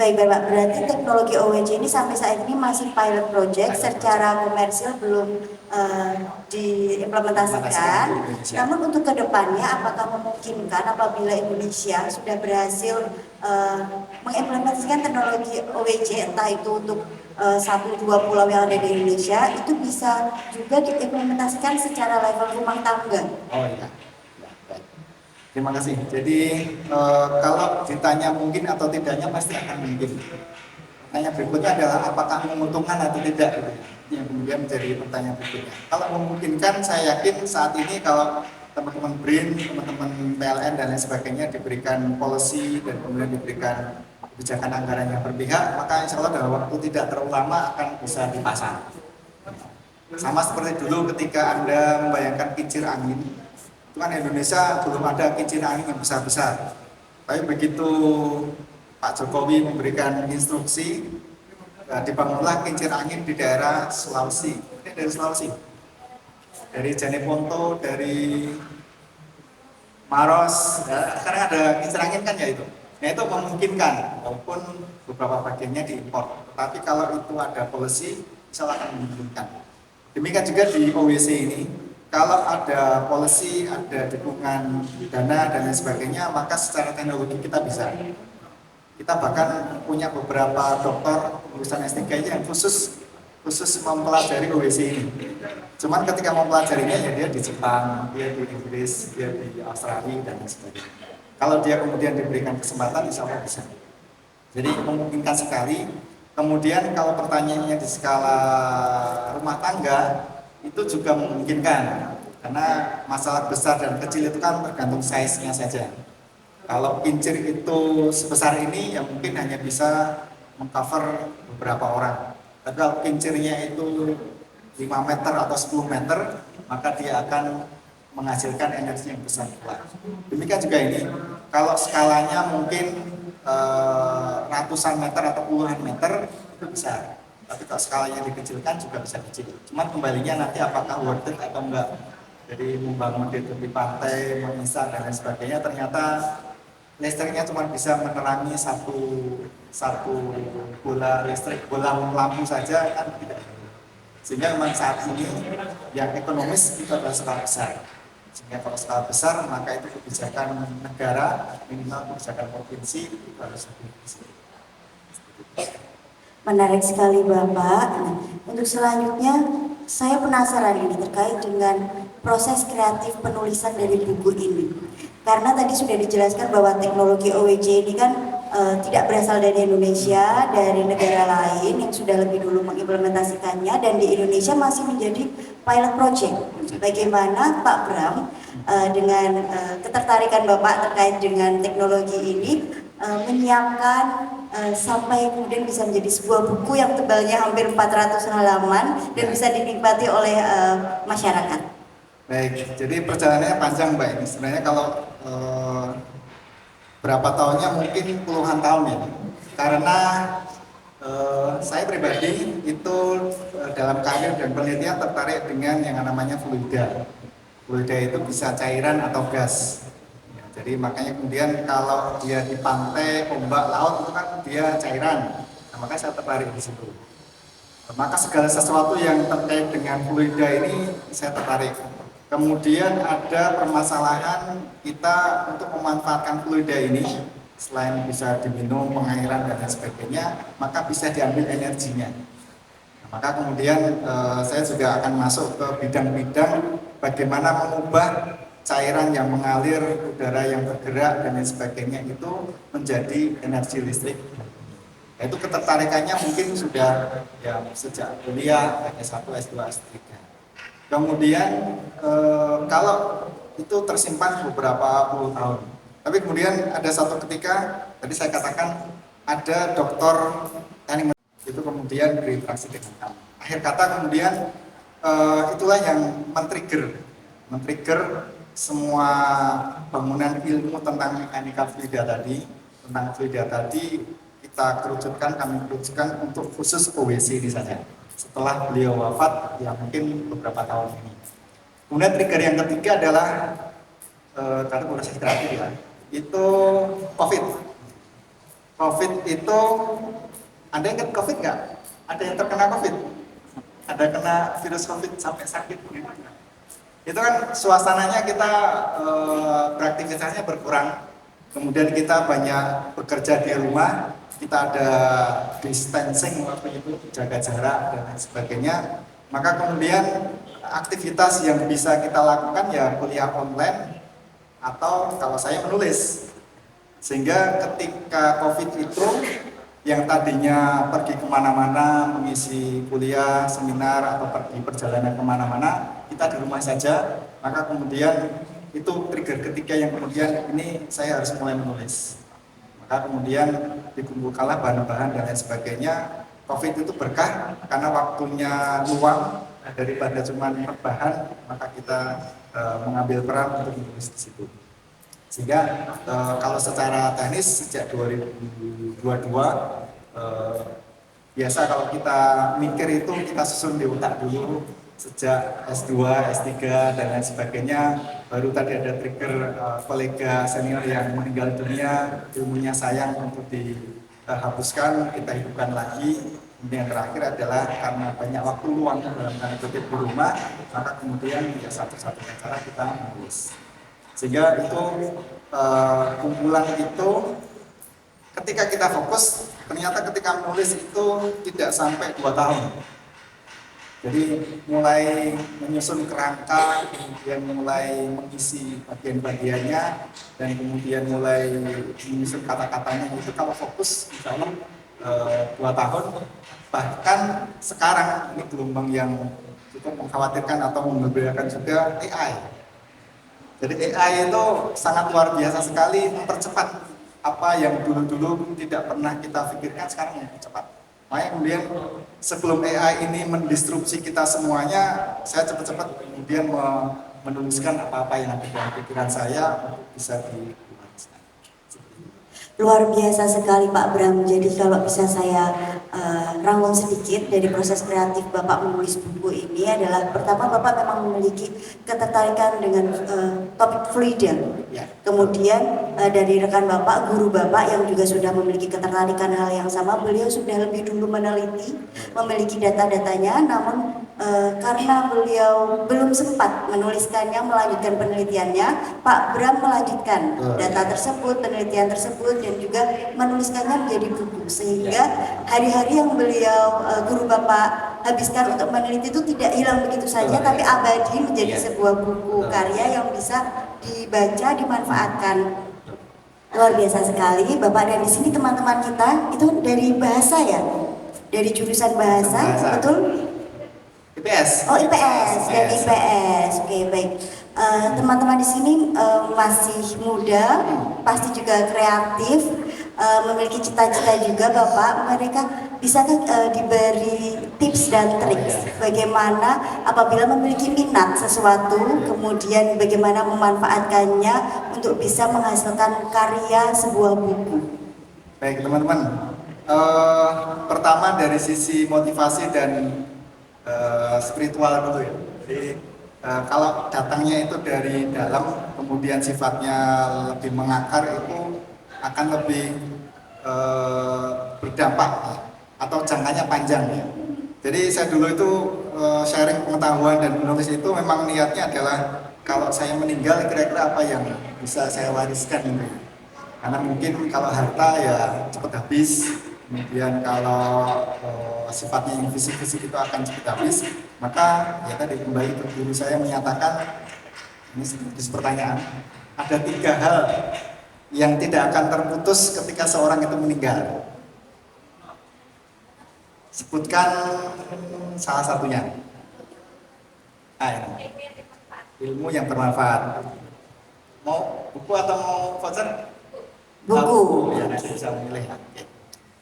Baik Bapak, berarti teknologi OWC ini sampai saat ini masih pilot project, secara komersil belum diimplementasikan. Namun untuk kedepannya, apakah memungkinkan apabila Indonesia sudah berhasil mengimplementasikan teknologi OWC, entah itu untuk satu dua pulau yang ada di Indonesia, itu bisa juga diimplementasikan secara level rumah tangga? Oh iya. Terima kasih. Jadi kalau ditanya mungkin atau tidaknya pasti akan mungkin. Pertanyaan berikutnya adalah apakah menguntungkan atau tidak gitu ya. Yang kemudian menjadi pertanyaan berikutnya. Kalau memungkinkan, saya yakin saat ini kalau teman-teman BRIN, teman-teman PLN dan lain sebagainya diberikan policy dan kemudian diberikan kebijakan anggaran yang berpihak, maka insya Allah dalam waktu tidak terlalu lama akan bisa dipasang. Sama seperti dulu ketika Anda membayangkan kincir angin, itu kan Indonesia belum ada kincir angin yang besar-besar. Tapi begitu Pak Jokowi memberikan instruksi, dibangunlah kincir angin di daerah Sulawesi. Ini dari Sulawesi, dari Jeneponto, dari Maros. Ya, sekarang ada kincir angin kan ya itu. Nah itu memungkinkan, walaupun beberapa bagiannya diimpor. Tetapi kalau itu ada policy, insya Allah akan memungkinkan. Demikian juga di OWC ini. Kalau ada policy, ada dukungan dana dan lain sebagainya, maka secara teknologi kita bisa. Kita bahkan punya beberapa dokter lulusan S3 yang khusus mempelajari OWC ini. Cuman ketika mempelajarinya ya dia di Jepang, dia di Inggris, dia di Australia dan lain sebagainya. Kalau dia kemudian diberikan kesempatan, insya Allah bisa. Jadi memungkinkan sekali. Kemudian kalau pertanyaannya di skala rumah tangga, itu juga memungkinkan karena masalah besar dan kecil itu kan tergantung size-nya saja. Kalau kincir itu sebesar ini ya mungkin hanya bisa mengcover beberapa orang. Tapi kalau kincirnya itu 5 meter atau 10 meter, maka dia akan menghasilkan energi yang besar pula. Demikian juga ini, kalau skalanya mungkin ratusan meter atau puluhan meter itu bisa. Tapi kalau skalanya dikecilkan juga bisa kecil. Cuman kembalinya nanti apakah worth it atau enggak. Jadi membangun di tepi pantai, menginstal dan lain sebagainya, ternyata listriknya cuma bisa menerangi satu bola listrik, bola lampu saja kan tidak. Sehingga memang saat ini yang ekonomis itu adalah skala besar. Sehingga kalau skala besar maka itu kebijakan negara, minimal kebijakan provinsi itu harus lebih. Menarik sekali Bapak. Nah, untuk selanjutnya saya penasaran ini terkait dengan proses kreatif penulisan dari buku ini. Karena tadi sudah dijelaskan bahwa teknologi OWC ini kan tidak berasal dari Indonesia, dari negara lain yang sudah lebih dulu mengimplementasikannya, dan di Indonesia masih menjadi pilot project. Bagaimana Pak Bram dengan ketertarikan Bapak terkait dengan teknologi ini menyiapkan sampai kemudian bisa menjadi sebuah buku yang tebalnya hampir 400 halaman dan bisa dinikmati oleh masyarakat. Baik, jadi perjalanannya panjang Mbak ini. Sebenarnya kalau berapa tahunnya mungkin puluhan tahun ya. Karena saya pribadi itu dalam karir dan penelitian tertarik dengan yang namanya fluida. Fluida itu bisa cairan atau gas. Jadi makanya kemudian kalau dia di pantai, ombak, laut itu kan dia cairan. Nah, makanya saya tertarik di situ. Maka segala sesuatu yang terkait dengan fluida ini saya tertarik. Kemudian ada permasalahan kita untuk memanfaatkan fluida ini, selain bisa diminum, pengairan dan lain sebagainya, maka bisa diambil energinya. Nah, maka kemudian saya juga akan masuk ke bidang-bidang bagaimana mengubah cairan yang mengalir, udara yang bergerak dan lain sebagainya itu menjadi energi listrik. Nah, itu ketertarikannya mungkin sudah ya sejak kuliah S1, S2, S3. Kemudian kalau itu tersimpan beberapa puluh tahun. Tapi kemudian ada satu ketika, tadi saya katakan ada dokter teknik itu kemudian berinteraksi dengan kami. Akhir kata kemudian itulah yang men-trigger semua bangunan ilmu tentang mekanika fluida tadi, kita kerucutkan, kami kerucutkan untuk khusus OWC ini saja. Setelah beliau wafat, ya mungkin beberapa tahun ini. Kemudian trigger yang ketiga adalah karena proses kreatif ya, itu COVID. COVID itu, Anda ingat COVID nggak? Ada yang terkena COVID? Ada kena virus COVID sampai sakit gitu? Itu kan suasananya kita beraktivitasnya berkurang, kemudian kita banyak bekerja di rumah, kita ada distancing waktu itu, jaga jarak dan lain sebagainya. Maka kemudian aktivitas yang bisa kita lakukan ya kuliah online atau kalau saya menulis. Sehingga ketika COVID itu yang tadinya pergi kemana-mana, mengisi kuliah, seminar, atau pergi perjalanan kemana-mana, kita di rumah saja. Maka kemudian itu trigger ketiga yang kemudian ini saya harus mulai menulis. Maka kemudian dikumpulkanlah bahan-bahan dan lain sebagainya. COVID itu berkah karena waktunya luang daripada cuma rebahan, maka kita mengambil peran untuk menulis di situ. Sehingga kalau secara teknis sejak 2022 biasa kalau kita mikir itu kita susun di otak dulu sejak S2, S3 dan lain sebagainya. Baru tadi ada trigger kolega senior yang meninggal dunia, ilmunya sayang untuk dihapuskan, kita hidupkan lagi. Kemudian yang terakhir adalah karena banyak waktu luang dalam tanda kutip di rumah, maka kemudian ya satu-satunya cara kita menulis. Sehingga itu kumpulan itu ketika kita fokus, ternyata ketika menulis itu tidak sampai 2 tahun. Jadi mulai menyusun kerangka, kemudian mulai mengisi bagian-bagiannya, dan kemudian mulai menyusun kata-katanya itu kalau fokus insya Allah 2 tahun. Bahkan sekarang ini gelombang yang cukup mengkhawatirkan atau membeberkan juga AI. Jadi AI itu sangat luar biasa sekali, mempercepat apa yang dulu-dulu tidak pernah kita pikirkan sekarang mempercepat. Makanya kemudian sebelum AI ini mendistrupsi kita semuanya, saya cepat-cepat kemudian menuliskan apa-apa yang ada dalam pikiran saya untuk bisa dituliskan. Luar biasa sekali Pak Bram. Jadi kalau bisa saya rangkum sedikit dari proses kreatif Bapak menulis buku ini adalah pertama Bapak memang memiliki ketertarikan dengan topik freedom. Ya. Kemudian dari rekan Bapak, guru Bapak yang juga sudah memiliki ketertarikan hal yang sama, beliau sudah lebih dulu meneliti, memiliki data-datanya, namun karena beliau belum sempat menuliskannya, melanjutkan penelitiannya, Pak Bram melanjutkan data tersebut, penelitian tersebut, dan juga menuliskannya menjadi buku. Sehingga hari-hari yang beliau, guru Bapak habiskan untuk meneliti itu tidak hilang begitu saja, tapi abadi menjadi sebuah buku karya yang bisa dibaca, dimanfaatkan. Luar biasa sekali Bapak. Dan di sini teman-teman kita itu dari bahasa ya, dari jurusan bahasa. Betul? IPS. Oh IPS, dari IPS. Oke, baik. Teman-teman di sini masih muda, pasti juga kreatif, memiliki cita-cita juga Bapak. Mereka bisakah diberi tips dan trik bagaimana apabila memiliki minat sesuatu, kemudian bagaimana memanfaatkannya untuk bisa menghasilkan karya sebuah buku? Baik teman-teman, pertama dari sisi motivasi dan spiritual dulu ya. Jadi kalau datangnya itu dari dalam, kemudian sifatnya lebih mengakar, itu akan lebih berdampak atau jangkanya panjang ya. Jadi saya dulu itu sharing pengetahuan dan menulis itu memang niatnya adalah kalau saya meninggal kira-kira apa yang bisa saya wariskan gitu. Karena mungkin kalau harta ya cepat habis, kemudian kalau sifatnya yang fisik-fisik itu akan cepat habis, maka ya tadi kembali ke guru saya menyatakan, ini sedikit pertanyaan, ada 3 hal yang tidak akan terputus ketika seorang itu meninggal. Sebutkan salah satunya. Ini. Ilmu yang bermanfaat. Mau buku atau mau voucher? Buku. Ya, nanti bisa memilih. Oke.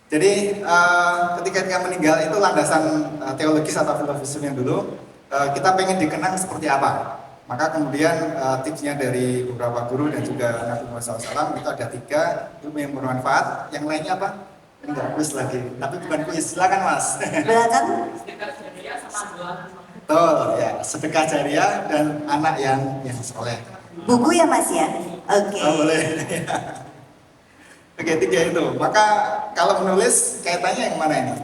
Jadi ketika dia meninggal itu landasan teologis atau filosofis yang dulu kita pengen dikenang seperti apa. Maka kemudian tipsnya dari beberapa guru dan juga Nabi Muhammad SAW itu ada 3 ilmu yang bermanfaat. Yang lainnya apa? Enggak, kuis lagi. Tapi bukan kuis. Silakan Mas. Belakang. Betul ya, sedekah jariah dan anak yang soleh. Buku ya Mas ya? Oke. Oh, boleh. Oke, tiga itu. Maka kalau menulis kaitannya yang mana ini?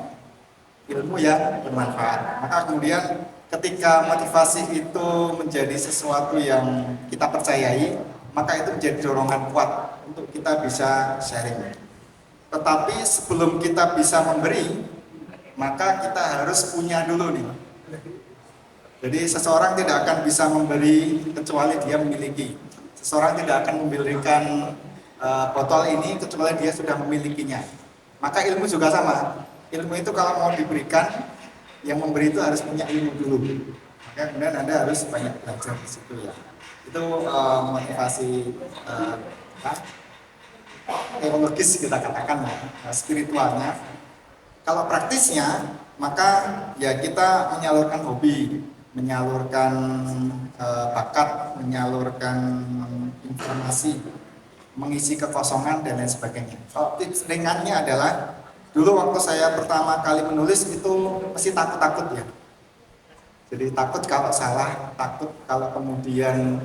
Ilmu yang bermanfaat. Maka kemudian ketika motivasi itu menjadi sesuatu yang kita percayai, maka itu menjadi dorongan kuat untuk kita bisa sharing. Tetapi sebelum kita bisa memberi, maka kita harus punya dulu nih. Jadi seseorang tidak akan bisa memberi kecuali dia memiliki. Seseorang tidak akan memberikan botol ini kecuali dia sudah memilikinya. Maka ilmu juga sama. Ilmu itu kalau mau diberikan, yang memberi itu harus punya ilmu dulu. Maka kemudian Anda harus banyak belajar di situ ya. Itu motivasi teologis kita katakan, spiritualnya. Kalau praktisnya, maka ya kita menyalurkan hobi, menyalurkan bakat, menyalurkan informasi, mengisi kekosongan dan lain sebagainya. Kalau tips ringannya adalah, dulu waktu saya pertama kali menulis itu mesti takut-takut ya. Jadi takut kalau salah, takut kalau kemudian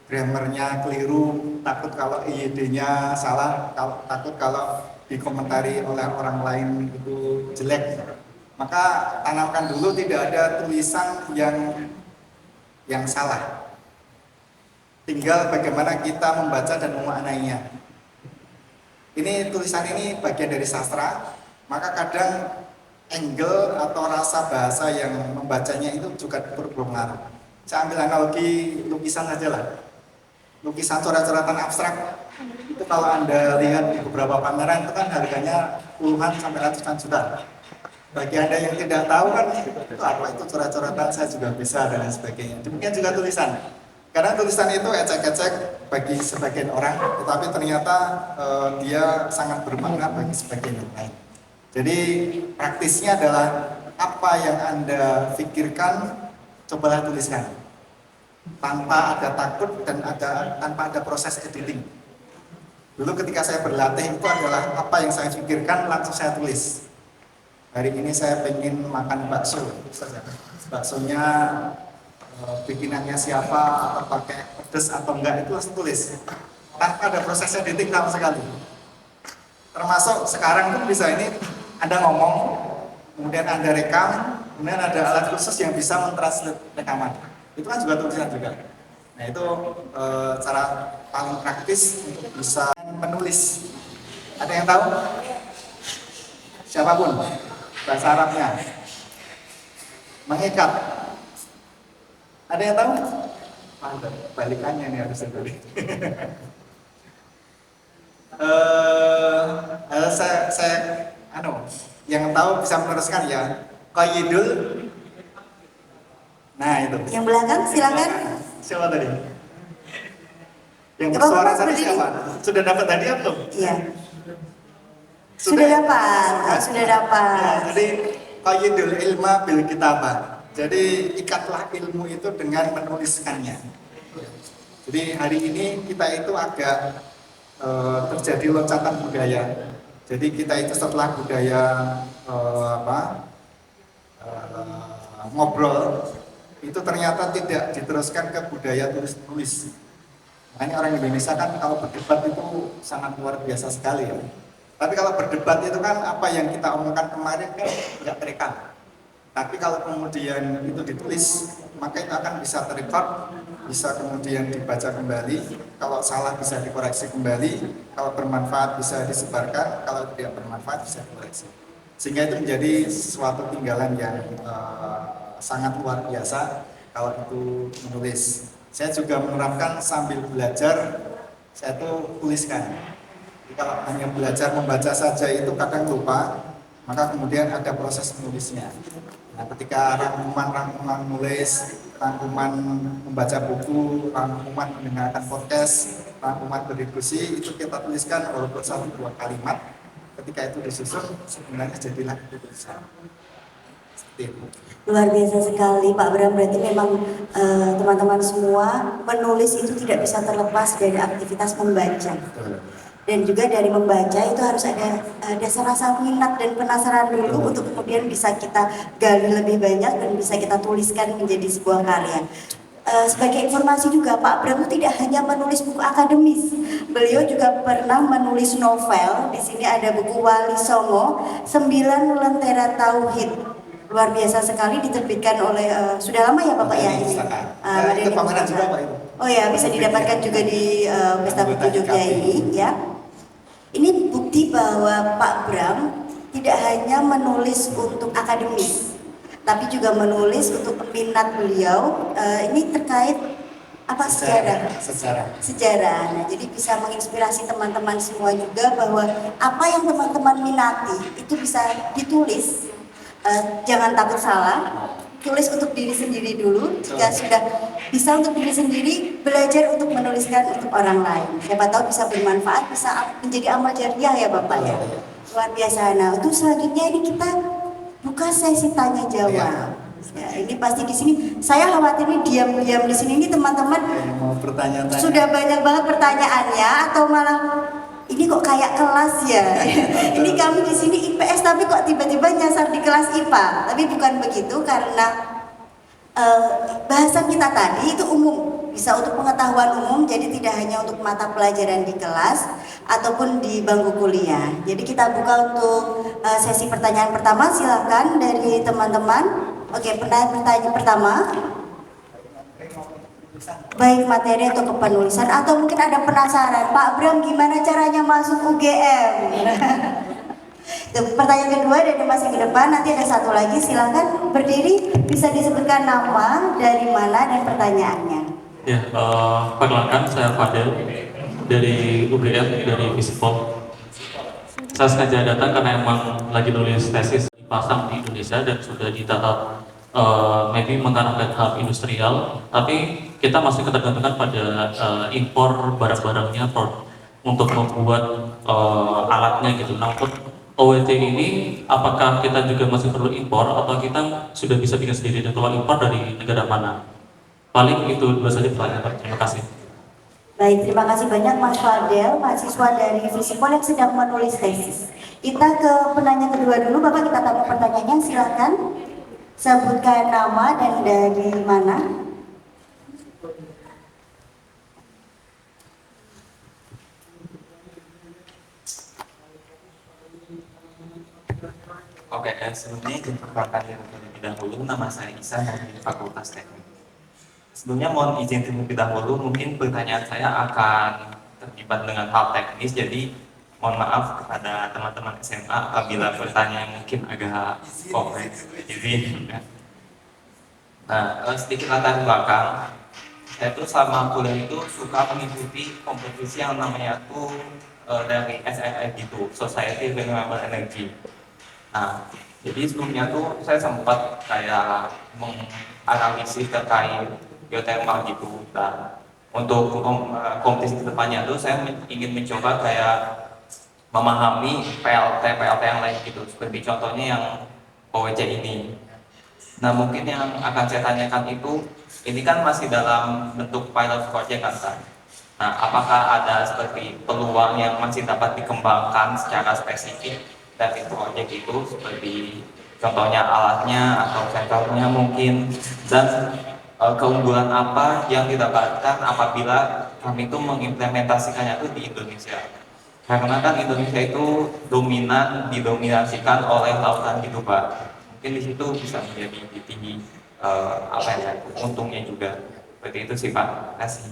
grammarnya keliru, takut kalau IYD-nya salah, takut kalau dikomentari oleh orang lain itu jelek. Maka tanamkan dulu tidak ada tulisan yang salah. Tinggal bagaimana kita membaca dan memaknainya. Ini tulisan ini bagian dari sastra, maka kadang angle atau rasa bahasa yang membacanya itu juga berpengaruh. Saya ambil analogi lukisan saja lah. Lukisan coret-coretan abstrak itu kalau Anda lihat di beberapa pameran itu kan harganya puluhan sampai ratusan juta. Bagi Anda yang tidak tahu kan itu apa itu coret-coretan, saya juga bisa dan lain sebagainya. Demikian juga tulisan. Karena tulisan itu ecek-ecek bagi sebagian orang, tetapi ternyata dia sangat bermakna bagi sebagian yang lain. Jadi praktisnya adalah apa yang Anda pikirkan, cobalah tuliskan. Tanpa ada takut dan tanpa ada proses editing. Dulu ketika saya berlatih itu adalah apa yang saya pikirkan langsung saya tulis. Hari ini saya pengen makan bakso, baksonya bikinannya siapa, atau pakai pedas atau enggak, itu langsung tulis tanpa ada proses editing sama sekali. Termasuk sekarang pun bisa ini Anda ngomong, kemudian Anda rekam, kemudian ada alat khusus yang bisa mentranslate rekaman. Itu kan juga tulisan juga. Nah itu cara paling praktis untuk bisa menulis. Ada yang tahu? Siapapun bahasa Arabnya mengikat. Ada yang tahu? Mantap, balikannya nih harus tadi. Saya yang tahu bisa meneruskan ya. Qayyidul. Nah itu. Yang belakang silakan. Siapa tadi? Yang bersuara tadi siapa? Sudah dapat hadiah belum? Iya. Sudah dapat. Sudah dapat. Ya, jadi qayyidul ilma bil kitabah. Jadi ikatlah ilmu itu dengan menuliskannya. Jadi hari ini kita itu agak terjadi loncatan budaya. Jadi kita itu setelah budaya ngobrol itu ternyata tidak diteruskan ke budaya tulis-tulis. Makanya orang Indonesia kan kalau berdebat itu sangat luar biasa sekali ya. Tapi kalau berdebat itu kan apa yang kita omongkan kemarin kan nggak terekam. Tapi kalau kemudian itu ditulis, maka itu akan bisa terekam, bisa kemudian dibaca kembali. Kalau salah bisa dikoreksi kembali, kalau bermanfaat bisa disebarkan, kalau tidak bermanfaat bisa dikoreksi. Sehingga itu menjadi suatu tinggalan yang sangat luar biasa kalau itu menulis. Saya juga menerapkan sambil belajar, saya itu tuliskan. Jadi kalau hanya belajar membaca saja itu kadang lupa, maka kemudian ada proses menulisnya. Nah, ketika rangkuman nulis, rangkuman membaca buku, rangkuman mendengarkan podcast, rangkuman berdiskusi, itu kita tuliskan walaupun 1-2 kalimat. Ketika itu disusun, sebenarnya jadilah tulisan. Seperti itu. Luar biasa sekali Pak Bram, berarti memang teman-teman semua menulis itu tidak bisa terlepas dari aktivitas membaca. Dan juga dari membaca itu harus ada dasar rasa minat dan penasaran dulu untuk kemudian bisa kita gali lebih banyak dan bisa kita tuliskan menjadi sebuah karya. Sebagai informasi juga Pak Bram tidak hanya menulis buku akademis, Beliau juga pernah menulis novel. Di sini ada buku Wali Songo, 9 Lentera Tauhid. Luar biasa sekali, diterbitkan oleh sudah lama ya Bapak ya ini. Itu pameran juga Pak itu. Oh ya, bisa didapatkan juga di Pesta Buku Jogja ini ya. Ini bukti bahwa Pak Bram tidak hanya menulis untuk akademis, tapi juga menulis untuk minat beliau. Ini terkait apa sejarah. Nah, jadi bisa menginspirasi teman-teman semua juga bahwa apa yang teman-teman minati itu bisa ditulis. Jangan takut salah, tulis untuk diri sendiri dulu. Jika sudah bisa untuk diri sendiri, belajar untuk menuliskan untuk orang lain. Siapa tahu bisa bermanfaat, bisa menjadi amal jariah ya Bapak ya. Luar biasa. Nah, untuk selanjutnya ini kita buka sesi tanya jawab. Ya, ini pasti di sini saya khawatir nih diam-diam di sini ini teman-teman sudah banyak banget pertanyaannya atau malah ini kok kayak kelas ya. Ini kami di sini IPS tapi kok tiba-tiba nyasar di kelas IPA. Tapi bukan begitu karena bahasan kita tadi itu umum, bisa untuk pengetahuan umum, jadi tidak hanya untuk mata pelajaran di kelas ataupun di bangku kuliah. Jadi kita buka untuk sesi pertanyaan pertama, silakan dari teman-teman. Oke, pertanyaan pertama. Baik materi atau kepenulisan atau mungkin ada penasaran, Pak Bram gimana caranya masuk UGM? Pertanyaan kedua dari Mas yang ke depan, nanti ada satu lagi, silakan berdiri, bisa disebutkan nama, dari mana dan pertanyaannya. Ya, perkenalkan saya Fadel dari UGM dari Visipol. Saya sengaja datang karena emang lagi nulis tesis dipasang di Indonesia dan sudah di tahap maybe mengarahkan tahap industrial, tapi kita masih ketergantungan pada impor barang-barangnya untuk membuat alatnya gitu. Nah, untuk OWT ini apakah kita juga masih perlu impor atau kita sudah bisa bikin sendiri, dan kalau impor dari negara mana? Paling itu dua saja pertanyaan. Terima kasih. Baik, terima kasih banyak Mas Fadel, mahasiswa dari Visipol yang sedang menulis tesis. Kita ke penanya kedua dulu, Bapak kita tanya pertanyaannya, silakan sebutkan nama dan dari mana. Oke, sebelumnya izin perkenalkan terlebih dahulu, nama saya Isan dari Fakultas Teknik. Sebelumnya mohon izin terlebih dahulu, mungkin pertanyaan saya akan terlibat dengan hal teknis, jadi mohon maaf kepada teman-teman SMA apabila pertanyaan mungkin agak kompleks. Jadi, sedikit latar belakang, saya tuh selama kuliah itu suka mengikuti kompetisi yang namanya tuh dari SRE gitu, Society Renewable Energy. Nah, jadi sebelumnya tuh saya sempat kayak menganalisis terkait geothermal gitu. Dan untuk kompetisi kedepannya tuh saya ingin mencoba kayak memahami PLT yang lain gitu. Seperti contohnya yang OWC ini. Nah, mungkin yang akan saya tanyakan itu, ini kan masih dalam bentuk pilot project kan? Nah, apakah ada seperti peluang yang masih dapat dikembangkan secara spesifik dari proyek itu, seperti contohnya alatnya atau sensornya mungkin, dan keunggulan apa yang didapatkan apabila kami itu mengimplementasikannya itu di Indonesia? Karena kan Indonesia itu didominasikan oleh lautan gitu Pak. Mungkin di situ bisa menjadi tinggi untungnya juga. Seperti itu sih Pak. Terima kasih.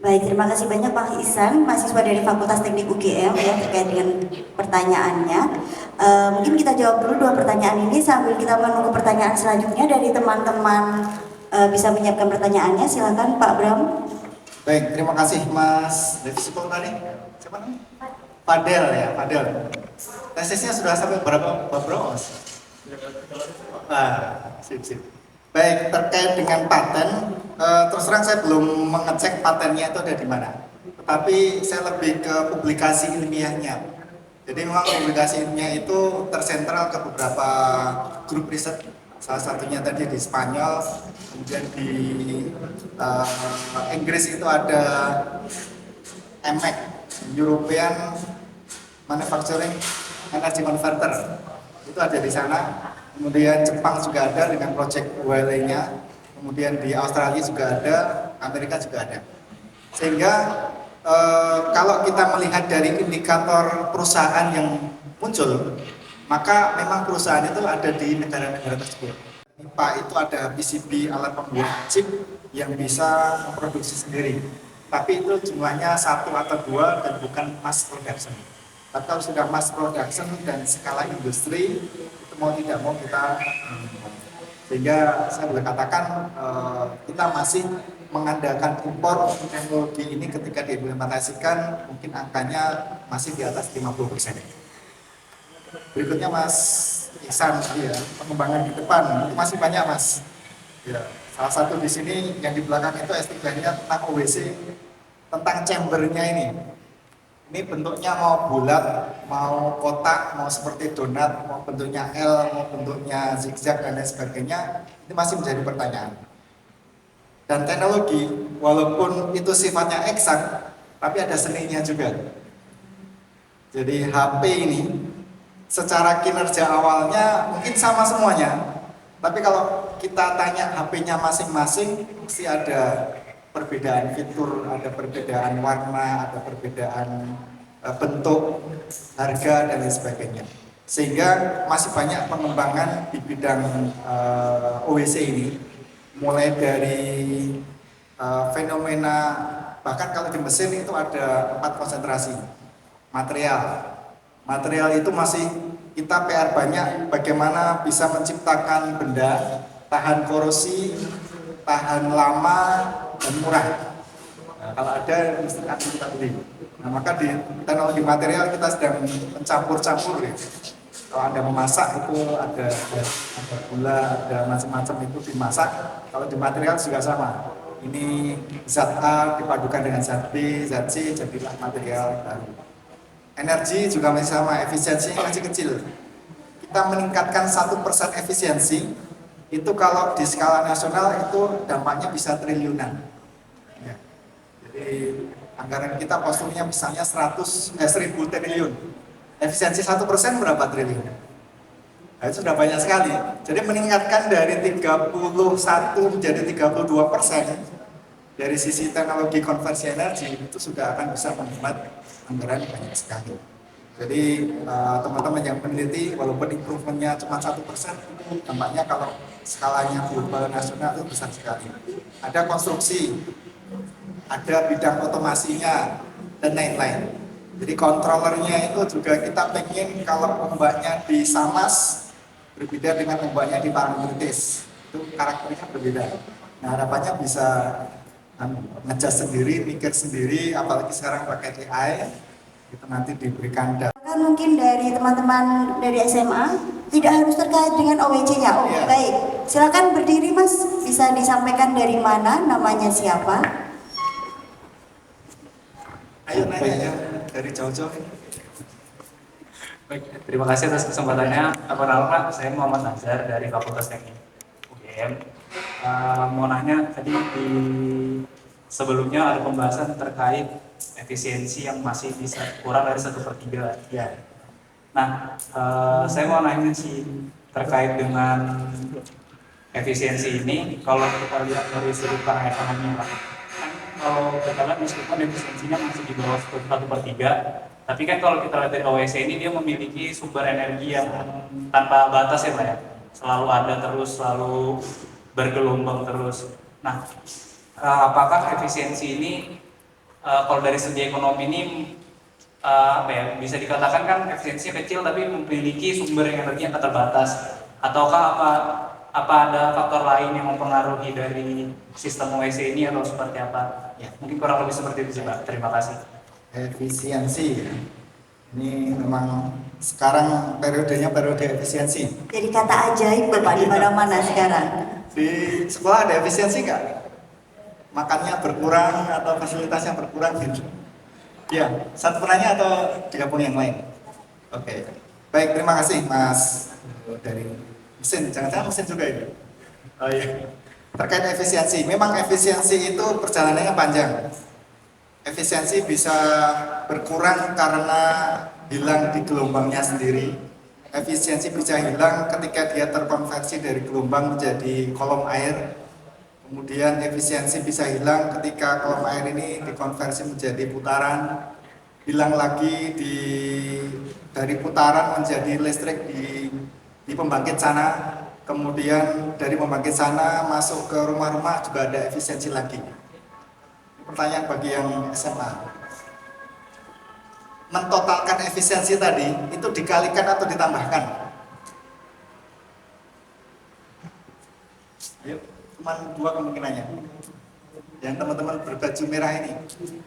Baik, terima kasih banyak Pak Ihsan, mahasiswa dari Fakultas Teknik UGM ya terkait dengan pertanyaannya. Mungkin kita jawab dulu dua pertanyaan ini sambil kita menunggu pertanyaan selanjutnya dari teman-teman bisa menyiapkan pertanyaannya. Silakan Pak Bram. Baik, terima kasih Mas Visipol tadi. Siapa namanya? Fadel ya, Fadel. Tesisnya sudah sampai berapa Mas? Sip. Baik, terkait dengan paten, terus terang saya belum mengecek patennya itu ada di mana. Tetapi saya lebih ke publikasi ilmiahnya. Jadi memang publikasi ilmiah itu tersentral ke beberapa grup riset. Salah satunya tadi di Spanyol, kemudian di Inggris itu ada EMEC, European Manufacturing Energy Converter. Itu ada di sana. Kemudian Jepang juga ada dengan project Wiley-nya, kemudian di Australia juga ada, Amerika juga ada. Sehingga kalau kita melihat dari indikator perusahaan yang muncul, maka memang perusahaan itu ada di negara-negara tersebut. IPA itu ada PCB, alat pembuat chip yang bisa memproduksi sendiri. Tapi itu jumlahnya 1 atau 2 dan bukan mass production. Tapi kalau sudah mass production dan skala industri, itu mau tidak mau kita sehingga saya boleh katakan kita masih mengandalkan impor teknologi ini ketika diimplementasikan mungkin angkanya masih di atas 50%. Berikutnya Mas Ihsan, ya, pengembangan di depan itu masih banyak Mas. Ya, salah satu di sini yang di belakang itu estimasinya tentang OWC, tentang chambernya ini. Ini bentuknya mau bulat, mau kotak, mau seperti donat, mau bentuknya L, mau bentuknya zigzag dan lain sebagainya, ini masih menjadi pertanyaan. Dan teknologi, walaupun itu sifatnya eksak, tapi ada seninya juga. Jadi HP ini, secara kinerja awalnya mungkin sama semuanya, tapi kalau kita tanya HP-nya masing-masing, mesti ada perbedaan fitur, ada perbedaan warna, ada perbedaan bentuk, harga, dan lain sebagainya. Sehingga masih banyak pengembangan di bidang OWC ini, mulai dari fenomena, bahkan kalau di mesin itu ada 4 konsentrasi. Material itu masih kita PR banyak, bagaimana bisa menciptakan benda tahan korosi, tahan lama, dan murah. Nah, kalau ada mesti akan kita beli. Nah, maka di teknologi material kita sedang mencampur-campur ya. Kalau Anda memasak itu ada gula, ada macam-macam itu dimasak. Kalau di material juga sama. Ini zat A dipadukan dengan zat B, zat C, jadilah material baru. Energi juga masih sama, efisiensinya masih kecil. Kita meningkatkan 1% efisiensi, itu kalau di skala nasional itu dampaknya bisa triliunan. Ya. Jadi anggaran kita posturnya misalnya 1000 triliun. Efisiensi 1% berapa triliun? Nah, itu sudah banyak sekali. Jadi meningkatkan dari 31 menjadi 32% dari sisi teknologi konversi energi itu sudah akan bisa menghemat anggaran banyak sekali. Jadi teman-teman yang meneliti, walaupun improvementnya cuma 1%, itu dampaknya kalau skalanya global nasional itu besar sekali. Ada konstruksi, ada bidang otomasinya, dan lain-lain. Jadi kontrolernya itu juga kita pengen kalau ombaknya di Samas berbeda dengan ombaknya di Parangtritis. Itu karakternya berbeda. Nah harapannya bisa ngejas sendiri, mikir sendiri, apalagi sekarang pakai AI, itu nanti diberikan data. Kan mungkin dari teman-teman dari SMA tidak harus terkait dengan OWC-nya. Oh, Iya. baik. Silakan berdiri Mas, bisa disampaikan dari mana, namanya siapa? Ayo nanya ya, dari jauh-jauh. Baik, terima kasih atas kesempatannya. Perkenalkan, saya Muhammad Nazar dari Fakultas Teknik UGM. Mau nanya, tadi di sebelumnya ada pembahasan terkait efisiensi yang masih bisa kurang dari 1/3. Ya. Nah, saya mau nanya sih terkait dengan efisiensi ini. Kalau kita lihat dari sudut pandang ekonomi, kan kalau kita lihat meskipun efisiensinya masih di bawah 1/3, tapi kan kalau kita lihat dari OWC ini dia memiliki sumber energi yang tanpa batas ya Pak ya, selalu ada terus, selalu bergelombang terus. Nah, apakah efisiensi ini kalau dari segi ekonomi ini apa ya, bisa dikatakan kan efisiensinya kecil tapi memiliki sumber energi yang terbatas, ataukah apa ada faktor lain yang mempengaruhi dari sistem OWC ini atau seperti apa? Ya, mungkin kurang lebih seperti itu sih Pak. Terima kasih. Efisiensi. Ini memang sekarang periodenya periode efisiensi. Jadi kata ajaib Bapak di mana-mana sekarang. Di sekolah ada efisiensi nggak? Makannya berkurang atau fasilitasnya berkurang gitu? Ya, satu penanya atau digabung yang lain? Oke. Baik, terima kasih Mas dari mesin. Jangan-jangan mesin juga itu. Oh iya. Terkait efisiensi, memang efisiensi itu perjalanannya panjang. Efisiensi bisa berkurang karena hilang di gelombangnya sendiri. Efisiensi bisa hilang ketika dia terkonversi dari gelombang menjadi kolom air. Kemudian efisiensi bisa hilang ketika kolom air ini dikonversi menjadi putaran, hilang lagi dari putaran menjadi listrik di pembangkit sana, kemudian dari pembangkit sana masuk ke rumah-rumah juga ada efisiensi lagi. Pertanyaan bagi yang SMA, mentotalkan efisiensi tadi itu dikalikan atau ditambahkan? Yuk, cuma dua kemungkinannya. Yang teman-teman berbaju merah ini,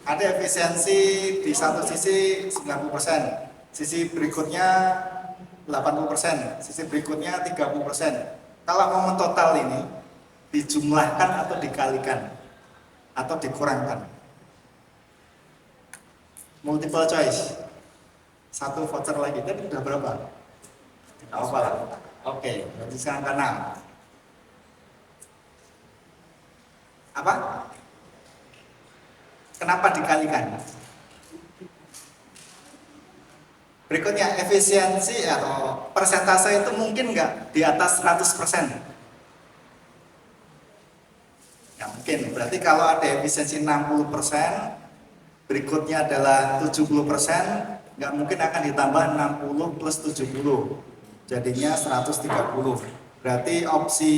ada efisiensi di satu sisi 90%, sisi berikutnya 80%, sisi berikutnya 30%. Kalau mau mentotal ini, dijumlahkan atau dikalikan atau dikurangkan? Multiple choice. Satu voucher lagi, tadi udah berapa? Tidak apa lah. Oke, berarti sekarang ke 6. Apa? Kenapa dikalikan? Berikutnya, efisiensi atau persentase itu mungkin nggak di atas 100%? Ya mungkin, berarti kalau ada efisiensi 60%, berikutnya adalah 70%, nggak mungkin akan ditambah 60 plus 70, jadinya 130. Berarti opsi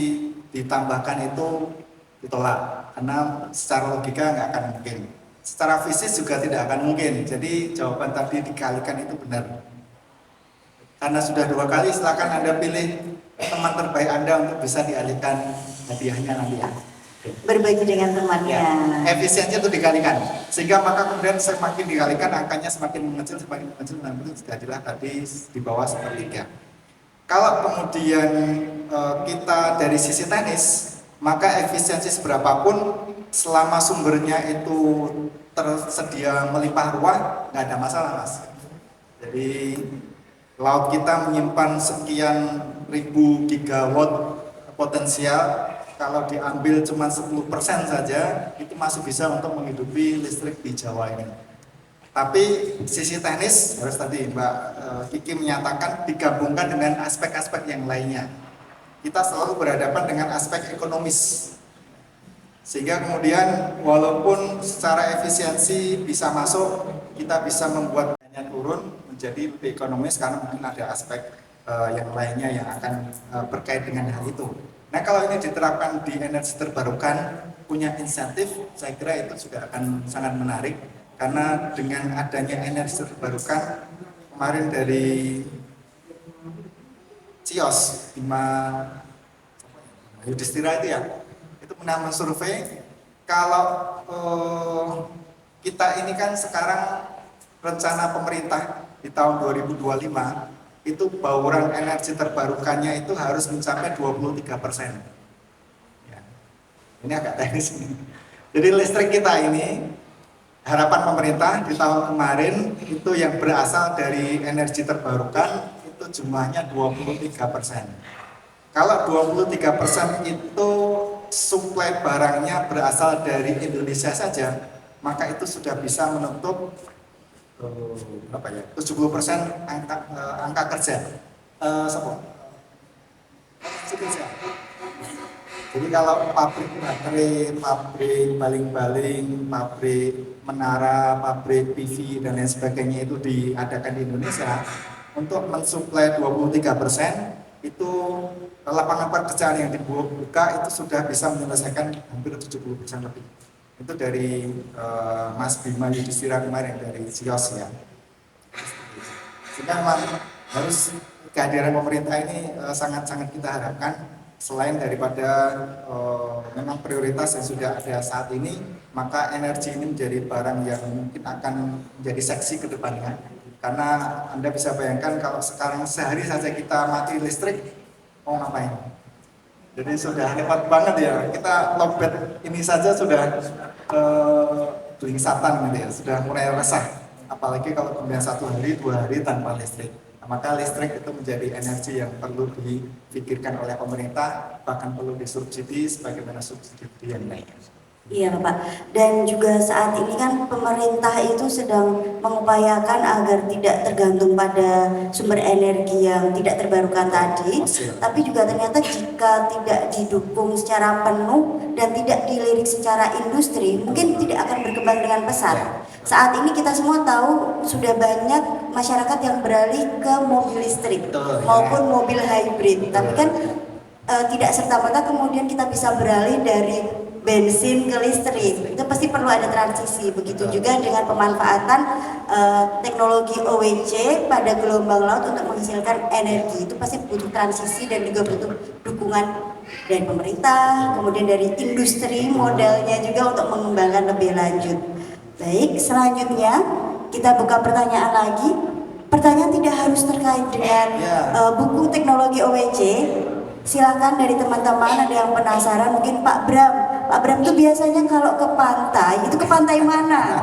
ditambahkan itu ditolak, karena secara logika nggak akan mungkin. Secara fisik juga tidak akan mungkin, jadi jawaban tadi dikalikan itu benar. Karena sudah 2 kali, silakan Anda pilih teman terbaik Anda untuk bisa dialihkan hadiahnya nanti ya. Berbagi dengan temannya. Ya, efisiensi itu dikalikan, sehingga maka kemudian semakin dikalikan angkanya semakin mengecil, namun jadilah tadi di bawah 1/3. Kalau kemudian kita dari sisi teknis, maka efisiensi seberapapun selama sumbernya itu tersedia melimpah ruah, nggak ada masalah mas. Jadi laut kita menyimpan sekian ribu gigawatt potensial. Kalau diambil cuma 10% saja, itu masih bisa untuk menghidupi listrik di Jawa ini. Tapi sisi teknis, harus tadi Mbak Kiki menyatakan digabungkan dengan aspek-aspek yang lainnya. Kita selalu berhadapan dengan aspek ekonomis. Sehingga kemudian walaupun secara efisiensi bisa masuk, kita bisa membuat harganya turun menjadi lebih ekonomis karena mungkin ada aspek yang lainnya yang akan berkait dengan hal itu. Nah kalau ini diterapkan di energi terbarukan, punya insentif, saya kira itu juga akan sangat menarik. Karena dengan adanya energi terbarukan, kemarin dari CIOS, Yudhistira itu ya, itu pernah mensurvei, kalau kita ini kan sekarang rencana pemerintah di tahun 2025, itu bauran energi terbarukannya itu harus mencapai 23%. Ya. Ini agak teknis ini. Jadi listrik kita ini, harapan pemerintah di tahun kemarin itu yang berasal dari energi terbarukan itu jumlahnya 23%. Kalau 23% itu suplai barangnya berasal dari Indonesia saja, maka itu sudah bisa menutup 70% angka kerja. Jadi kalau pabrik baterai, pabrik baling-baling, pabrik menara, pabrik PV dan lain sebagainya itu diadakan di Indonesia, untuk mensuplai 23%, itu lapangan pekerjaan yang dibuka itu sudah bisa menyelesaikan hampir 70% lebih. Itu dari Mas Bima Yudhistira kemarin dari CIOS ya. Sehingga memang harus kehadiran pemerintah ini sangat-sangat kita harapkan. Selain daripada memang prioritas yang sudah ada saat ini, maka energi ini menjadi barang yang mungkin akan menjadi seksi ke depannya. Karena Anda bisa bayangkan kalau sekarang sehari saja kita mati listrik, mau ngapain? Jadi sudah hebat banget ya, kita lowbat ini saja sudah belingsatan gitu ya, sudah mulai resah. Apalagi kalau kemudian 1 hari, 2 hari tanpa listrik. Nah, maka listrik itu menjadi energi yang perlu dipikirkan oleh pemerintah, bahkan perlu disubsidi sebagaimana subsidi yang lainnya. Iya Bapak, dan juga saat ini kan pemerintah itu sedang mengupayakan agar tidak tergantung pada sumber energi yang tidak terbarukan tadi, Fosil. tapi juga ternyata jika tidak didukung secara penuh dan tidak dilirik secara industri, mungkin tidak akan berkembang dengan pesat. Saat ini kita semua tahu sudah banyak masyarakat yang beralih ke mobil listrik Betul, ya. maupun mobil hybrid, tapi kan tidak serta-merta kemudian kita bisa beralih dari bensin ke listrik. Itu pasti perlu ada transisi. Begitu juga dengan pemanfaatan teknologi OWC pada gelombang laut untuk menghasilkan energi. Itu pasti butuh transisi dan juga butuh dukungan dari pemerintah, kemudian dari industri modalnya juga untuk mengembangkan lebih lanjut. Baik, selanjutnya kita buka pertanyaan lagi. Pertanyaan tidak harus terkait dengan buku teknologi OWC. Silakan dari teman-teman ada yang penasaran, mungkin Pak Bram tuh biasanya kalau ke pantai, itu ke pantai mana?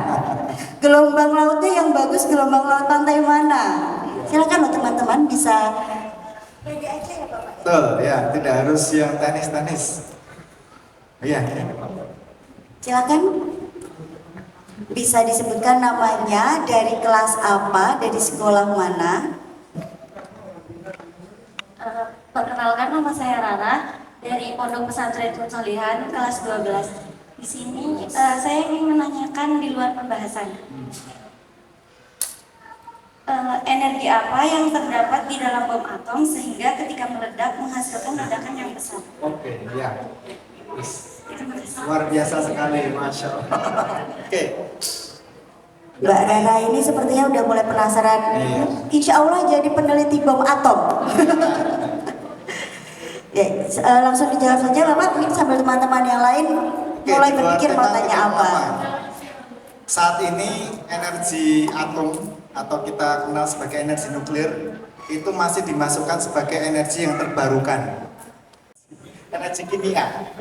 Gelombang lautnya yang bagus, gelombang laut pantai mana? Silakan loh teman-teman bisa pede aja ya Bapak. Betul, ya, tidak harus yang tenis-tenis. Iya. Silakan bisa disebutkan namanya, dari kelas apa, dari sekolah mana? Perkenalkan, nama saya Rara dari Pondok Pesantren Solihan kelas 12. Di sini saya ingin menanyakan di luar pembahasan. Energi apa yang terdapat di dalam bom atom sehingga ketika meledak menghasilkan ledakan yang besar? Oke, ya. Terima kasih. Luar biasa sekali, Masya Allah. Oke. Mbak Rara ini sepertinya udah mulai penasaran. Iya. Insya Allah jadi peneliti bom atom. Ya, langsung dijawab saja Bapak, mungkin sambil teman-teman yang lain mulai berpikir mau tanya apa. Saat ini energi atom atau kita kenal sebagai energi nuklir itu masih dimasukkan sebagai energi yang terbarukan. Energi kimia.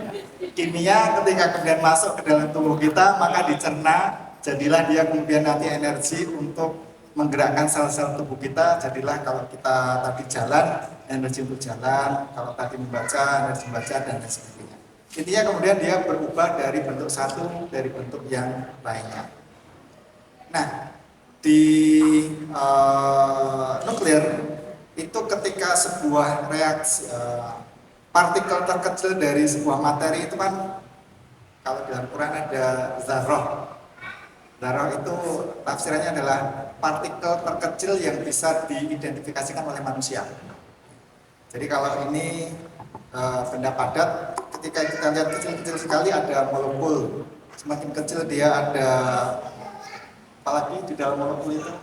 Kimia ketika kemudian masuk ke dalam tubuh kita maka dicerna, jadilah dia kemudian nanti energi untuk menggerakkan sel-sel tubuh kita. Jadilah kalau kita tadi jalan, energi untuk jalan, kalau tadi membaca, energi membaca, dan lain sebagainya. Intinya kemudian dia berubah dari bentuk satu dari bentuk yang lainnya. Nah, di nuklir itu ketika sebuah reaksi partikel terkecil dari sebuah materi itu kan, kalau dalam Quran ada zarrah. Zarrah itu tafsirannya adalah partikel terkecil yang bisa diidentifikasikan oleh manusia. Jadi kalau ini benda padat, ketika kita lihat kecil-kecil sekali ada molekul. Semakin kecil dia ada, apalagi di dalam molekul itu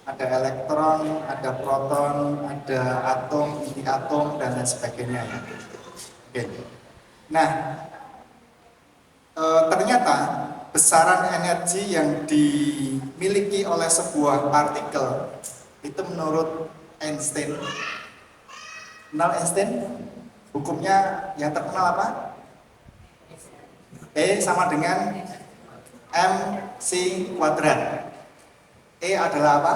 ada elektron, ada proton, ada atom, inti atom, dan lain sebagainya. Oke. Nah, ternyata besaran energi yang dimiliki oleh sebuah partikel itu menurut Einstein, kenal Einstein? Hukumnya yang terkenal apa? E sama dengan mc kuadrat. E adalah apa?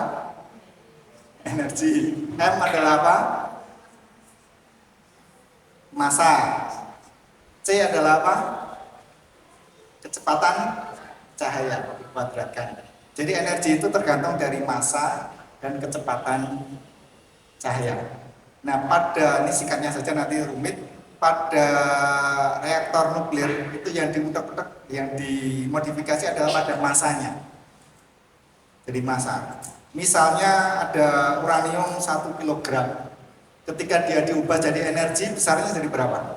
Energi. M adalah apa? Massa. C adalah apa? Kecepatan cahaya dikuadratkan. Jadi energi itu tergantung dari massa dan kecepatan cahaya. Nah, pada ini singkatnya saja, nanti rumit. Pada reaktor nuklir itu yang diutak-utak, yang dimodifikasi adalah pada massanya. Jadi massa. Misalnya ada uranium 1 kg. Ketika dia diubah jadi energi, besarnya jadi berapa?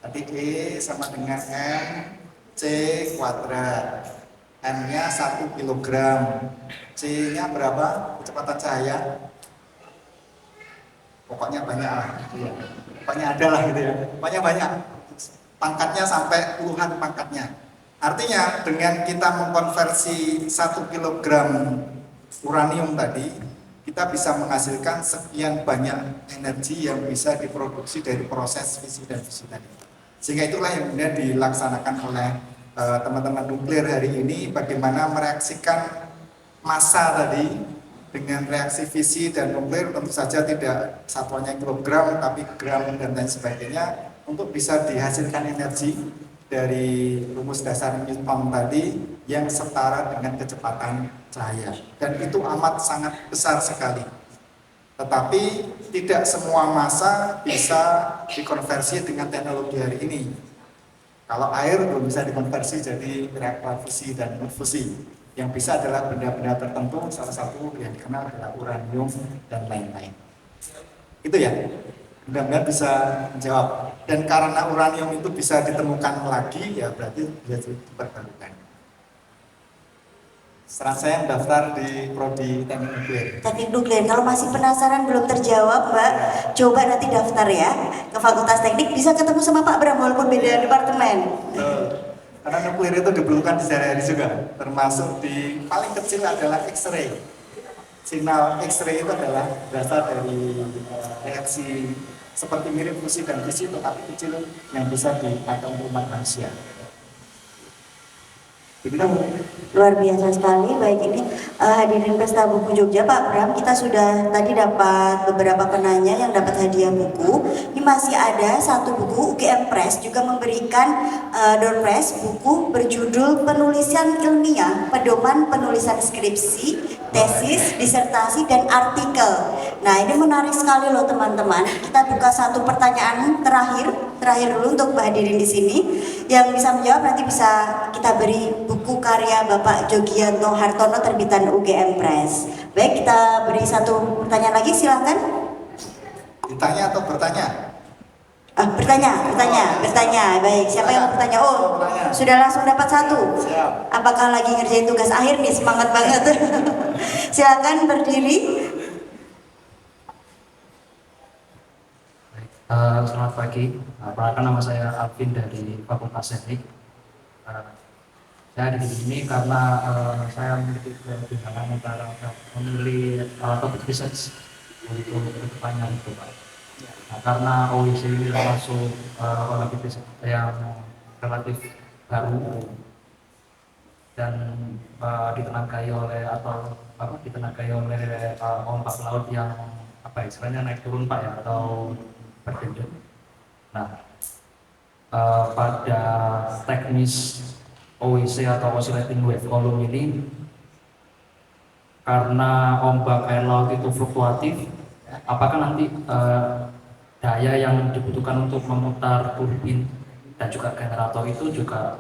Tadi E sama dengan mc kuadrat. M-nya 1 kg. C-nya berapa? Kecepatan cahaya? Pokoknya banyak lah. Pokoknya ada lah gitu ya. Pokoknya banyak. Pangkatnya sampai puluhan pangkatnya. Artinya dengan kita mengkonversi 1 kg uranium tadi, kita bisa menghasilkan sekian banyak energi yang bisa diproduksi dari proses fisi dan fusi tadi. Sehingga itulah yang kemudian dilaksanakan oleh teman-teman nuklir hari ini, bagaimana mereaksikan massa tadi dengan reaksi fisi dan nuklir. Tentu saja tidak satuannya kilogram tapi gram dan lain sebagainya, untuk bisa dihasilkan energi dari rumus dasar Newton tadi yang setara dengan kecepatan cahaya, dan itu amat sangat besar sekali. Tetapi tidak semua massa bisa dikonversi dengan teknologi hari ini. Kalau air belum bisa dikonversi jadi reaktor fusi dan infusi. Yang bisa adalah benda-benda tertentu, salah satu yang dikenal adalah uranium dan lain-lain. Itu ya, mudah-mudahan bisa menjawab. Dan karena uranium itu bisa ditemukan lagi, ya berarti bisa diperbarukan. Sekarang saya mendaftar di Prodi Teknik Nuklir. Teknik nuklir, kalau masih penasaran belum terjawab Mbak, coba nanti daftar ya ke Fakultas Teknik, bisa ketemu sama Pak Bram walaupun beda departemen. Karena nuklir itu diperlukan di sehari-hari juga, termasuk di paling kecil adalah X-ray. Signal X-ray itu adalah berasal dari reaksi seperti mirip fusi dan fisi, tetapi kecil yang bisa dipakai untuk umat manusia. Luar biasa sekali. Baik, ini hadirin Pesta Buku Jogja, Pak Bram, kita sudah tadi dapat beberapa penanya yang dapat hadiah buku. Ini masih ada satu buku, UGM Press juga memberikan door prize buku berjudul Penulisan Ilmiah, Pedoman Penulisan Skripsi, Tesis, Disertasi, dan Artikel. Nah, ini menarik sekali loh teman-teman. Kita buka satu pertanyaan terakhir dulu untuk hadirin di sini. Yang bisa menjawab nanti bisa kita beri buku karya Bapak Jogianto Hartono terbitan UGM Press. Baik, kita beri satu pertanyaan lagi, silakan. Ditanya atau bertanya? Bertanya. Baik, siapa yang mau bertanya? Oh, sudah langsung dapat satu. Siap. Apakah lagi ngerjain tugas akhir nih? Semangat banget. Silakan berdiri. Selamat pagi. Perkenalkan, nama saya Alvin dari Fakultas Teknik. Saya ada di sini karena saya memiliki kebingungan antara memilih topik research untuk kedepannya itu, Pak. Nah, karena OIC ini termasuk relatif yang relatif baru dan ditenagai oleh ombak laut yang istilahnya naik turun, Pak, ya, atau bergenjot. Nah, pada teknis OIC atau oscillating wave column ini, karena ombak air laut itu fluktuatif, apakah nanti daya yang dibutuhkan untuk memutar turbin dan juga generator itu juga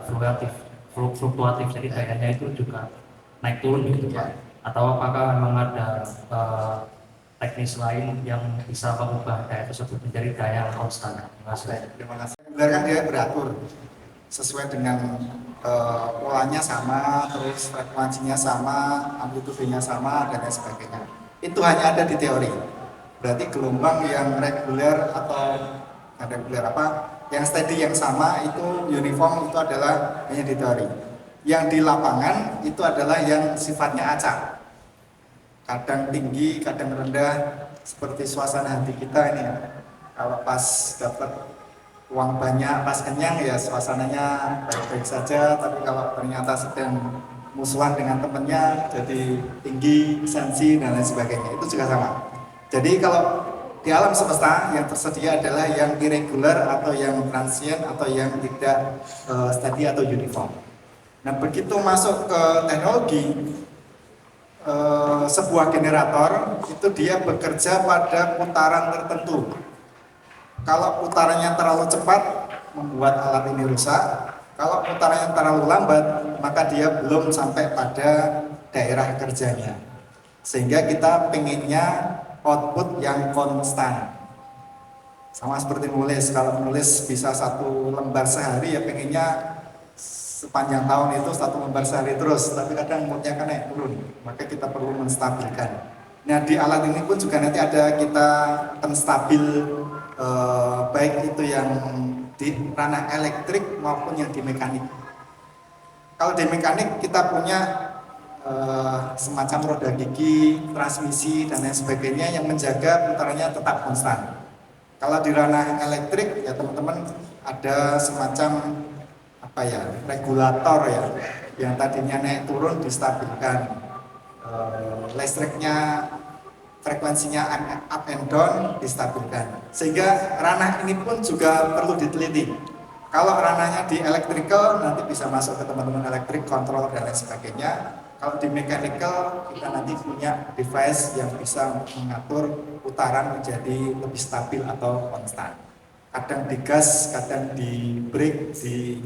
fluktuatif, jadi dayanya itu juga naik turun gitu, Pak? Atau apakah memang ada teknis lain yang bisa mengubah daya tersebut menjadi daya yang konstan? Terima kasih. Sebenarnya dia beratur sesuai dengan polanya sama, terus frekuensinya sama, amplitudenya sama, dan lain sebagainya. Itu hanya ada di teori. Berarti gelombang yang reguler atau yang steady yang sama itu uniform, itu adalah hanya di teori. Yang di lapangan itu adalah yang sifatnya acak. Kadang tinggi, kadang rendah, seperti suasana hati kita ini ya. Kalau pas dapat uang banyak, pas kenyang ya suasananya baik-baik saja, tapi kalau ternyata sedang musuhan dengan temannya jadi tinggi, sensi, dan lain sebagainya, itu juga sama. Jadi kalau di alam semesta yang tersedia adalah yang irregular atau yang transient atau yang tidak steady atau uniform. Nah, begitu masuk ke teknologi, sebuah generator itu dia bekerja pada putaran tertentu. Kalau putarannya terlalu cepat membuat alat ini rusak. Kalau putarannya terlalu lambat, maka dia belum sampai pada daerah kerjanya. Sehingga kita pengennya output yang konstan. Sama seperti menulis, kalau menulis bisa 1 lembar sehari, ya pengennya sepanjang tahun itu 1 lembar sehari terus, tapi kadang moodnya kan naik turun, maka kita perlu menstabilkan. Nah, di alat ini pun juga nanti ada kita penstabil, baik itu yang di ranah elektrik maupun yang di mekanik. Kalau di mekanik kita punya semacam roda gigi, transmisi, dan lain sebagainya yang menjaga putarannya tetap konstan. Kalau di ranah elektrik, ya teman-teman ada semacam regulator ya, yang tadinya naik turun distabilkan, listriknya, frekuensinya up and down distabilkan, sehingga ranah ini pun juga perlu diteliti. Kalau ranahnya di electrical nanti bisa masuk ke teman-teman elektrik, kontrol dan lain sebagainya. Kalau di mechanical kita nanti punya device yang bisa mengatur putaran menjadi lebih stabil atau konstan. Kadang di gas, kadang di brake, di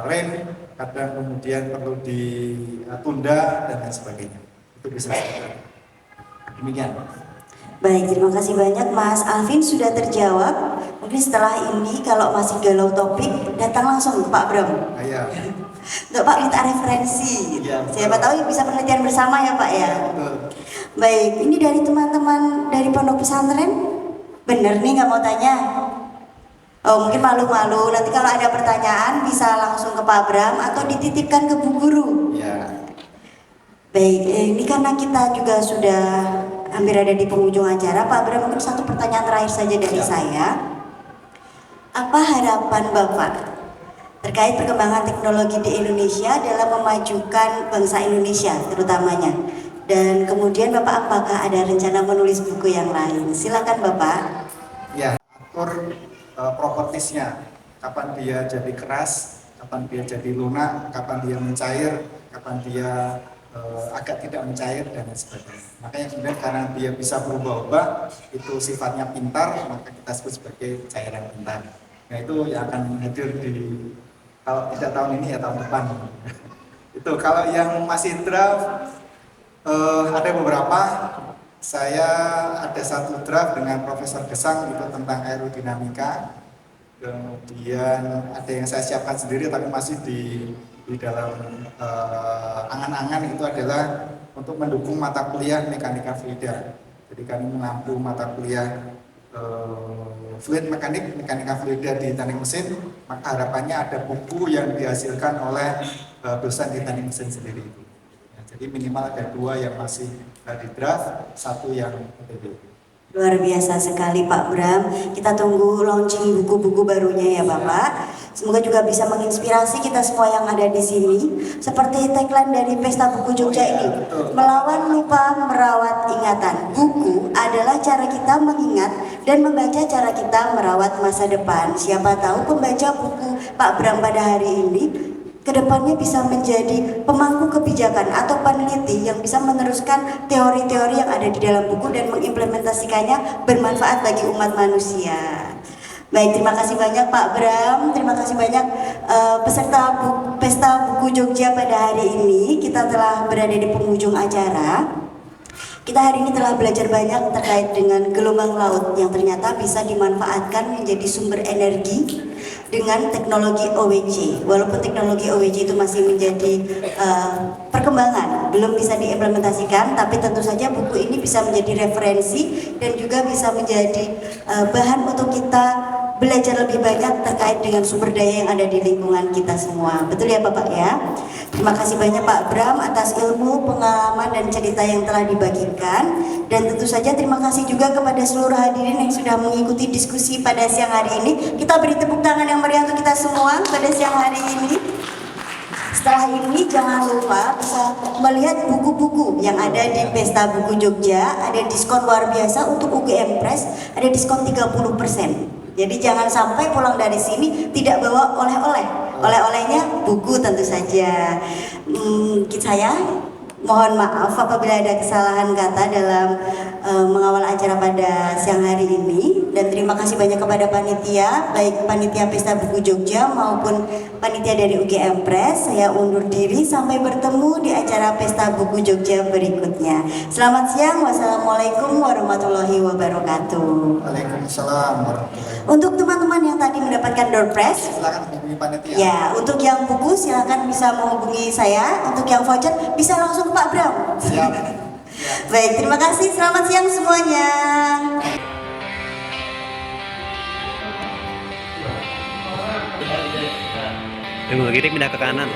rem, kadang kemudian perlu ditunda dan lain sebagainya. Itu bisa seperti demikian. Baik, terima kasih banyak Mas Alvin sudah terjawab. Mungkin setelah ini kalau masih galau topik, datang langsung ke Pak Bram. Iya. Untuk Pak minta referensi. Iya, Siapa tahu bisa penelitian bersama ya Pak ya. Betul. Baik, ini dari teman-teman dari pondok pesantren. Bener nih nggak mau tanya. Oh mungkin malu-malu. Nanti kalau ada pertanyaan bisa langsung ke Pak Bram atau dititipkan ke Bu Guru. Iya. Baik, ini karena kita juga sudah hampir ada di penghujung acara, Pak Bram, mungkin satu pertanyaan terakhir saja dari saya. Apa harapan Bapak terkait perkembangan teknologi di Indonesia dalam memajukan bangsa Indonesia terutamanya? Dan kemudian Bapak apakah ada rencana menulis buku yang lain? Silakan Bapak. Ya, atur propertisnya. Kapan dia jadi keras, kapan dia jadi lunak, kapan dia mencair, kapan dia agak tidak mencair dan lain sebagainya. Makanya kemudian karena dia bisa berubah-ubah, itu sifatnya pintar, maka kita sebut sebagai cairan pintar. Nah itu yang akan hadir di, kalau tidak tahun ini ya tahun depan. Itu kalau yang masih draft, ada beberapa. Saya ada satu draft dengan Profesor Gesang itu tentang aerodinamika. Kemudian ada yang saya siapkan sendiri tapi masih di dalam angan-angan itu adalah untuk mendukung mata kuliah mekanika fluida. Jadi kami mengampu mata kuliah fluid mekanik, mekanika fluida di teknik mesin. Maka harapannya ada buku yang dihasilkan oleh dosen di teknik mesin sendiri. Ya, jadi minimal ada 2 yang masih di draft, 1 yang PPB. Luar biasa sekali Pak Bram. Kita tunggu launching buku-buku barunya ya Bapak. Semoga juga bisa menginspirasi kita semua yang ada di sini. Seperti tagline dari Pesta Buku Jogja ini, melawan lupa merawat ingatan. Buku adalah cara kita mengingat dan membaca cara kita merawat masa depan. Siapa tahu pembaca buku Pak Bram pada hari ini kedepannya bisa menjadi pemangku kebijakan atau peneliti yang bisa meneruskan teori-teori yang ada di dalam buku dan mengimplementasikannya bermanfaat bagi umat manusia. Baik, terima kasih banyak Pak Bram, terima kasih banyak peserta Pesta Buku Jogja pada hari ini. Kita telah berada di penghujung acara. Kita hari ini telah belajar banyak terkait dengan gelombang laut yang ternyata bisa dimanfaatkan menjadi sumber energi dengan teknologi OWC. Walaupun teknologi OWC itu masih menjadi perkembangan, belum bisa diimplementasikan, tapi tentu saja buku ini bisa menjadi referensi dan juga bisa menjadi bahan untuk kita belajar lebih banyak terkait dengan sumber daya yang ada di lingkungan kita semua. Betul ya Bapak ya? Terima kasih banyak Pak Bram atas ilmu, pengalaman dan cerita yang telah dibagikan. Dan tentu saja terima kasih juga kepada seluruh hadirin yang sudah mengikuti diskusi pada siang hari ini. Kita beri tepuk tangan yang meriah untuk kita semua pada siang hari ini. Setelah ini jangan lupa bisa melihat buku-buku yang ada di Pesta Buku Jogja. Ada diskon luar biasa untuk UGM Press, ada diskon 30%. Jadi jangan sampai pulang dari sini tidak bawa oleh-oleh. Oleh-olehnya buku tentu saja. Saya mohon maaf apabila ada kesalahan kata dalam mengawal acara pada siang hari ini. Dan terima kasih banyak kepada panitia, baik panitia Pesta Buku Jogja maupun panitia dari UGM Press. Saya undur diri, sampai bertemu di acara Pesta Buku Jogja berikutnya. Selamat siang, wassalamualaikum warahmatullahi wabarakatuh. Waalaikumsalam warahmatullahi wabarakatuh. Untuk teman-teman yang tadi mendapatkan door prize, Silakan hubungi panitia. ya, untuk yang buku silakan bisa menghubungi saya. Untuk yang voucher bisa langsung ke Pak Bram. Siap. Baik, terima kasih. Selamat siang semuanya. Yang kiri pindah ke kanan.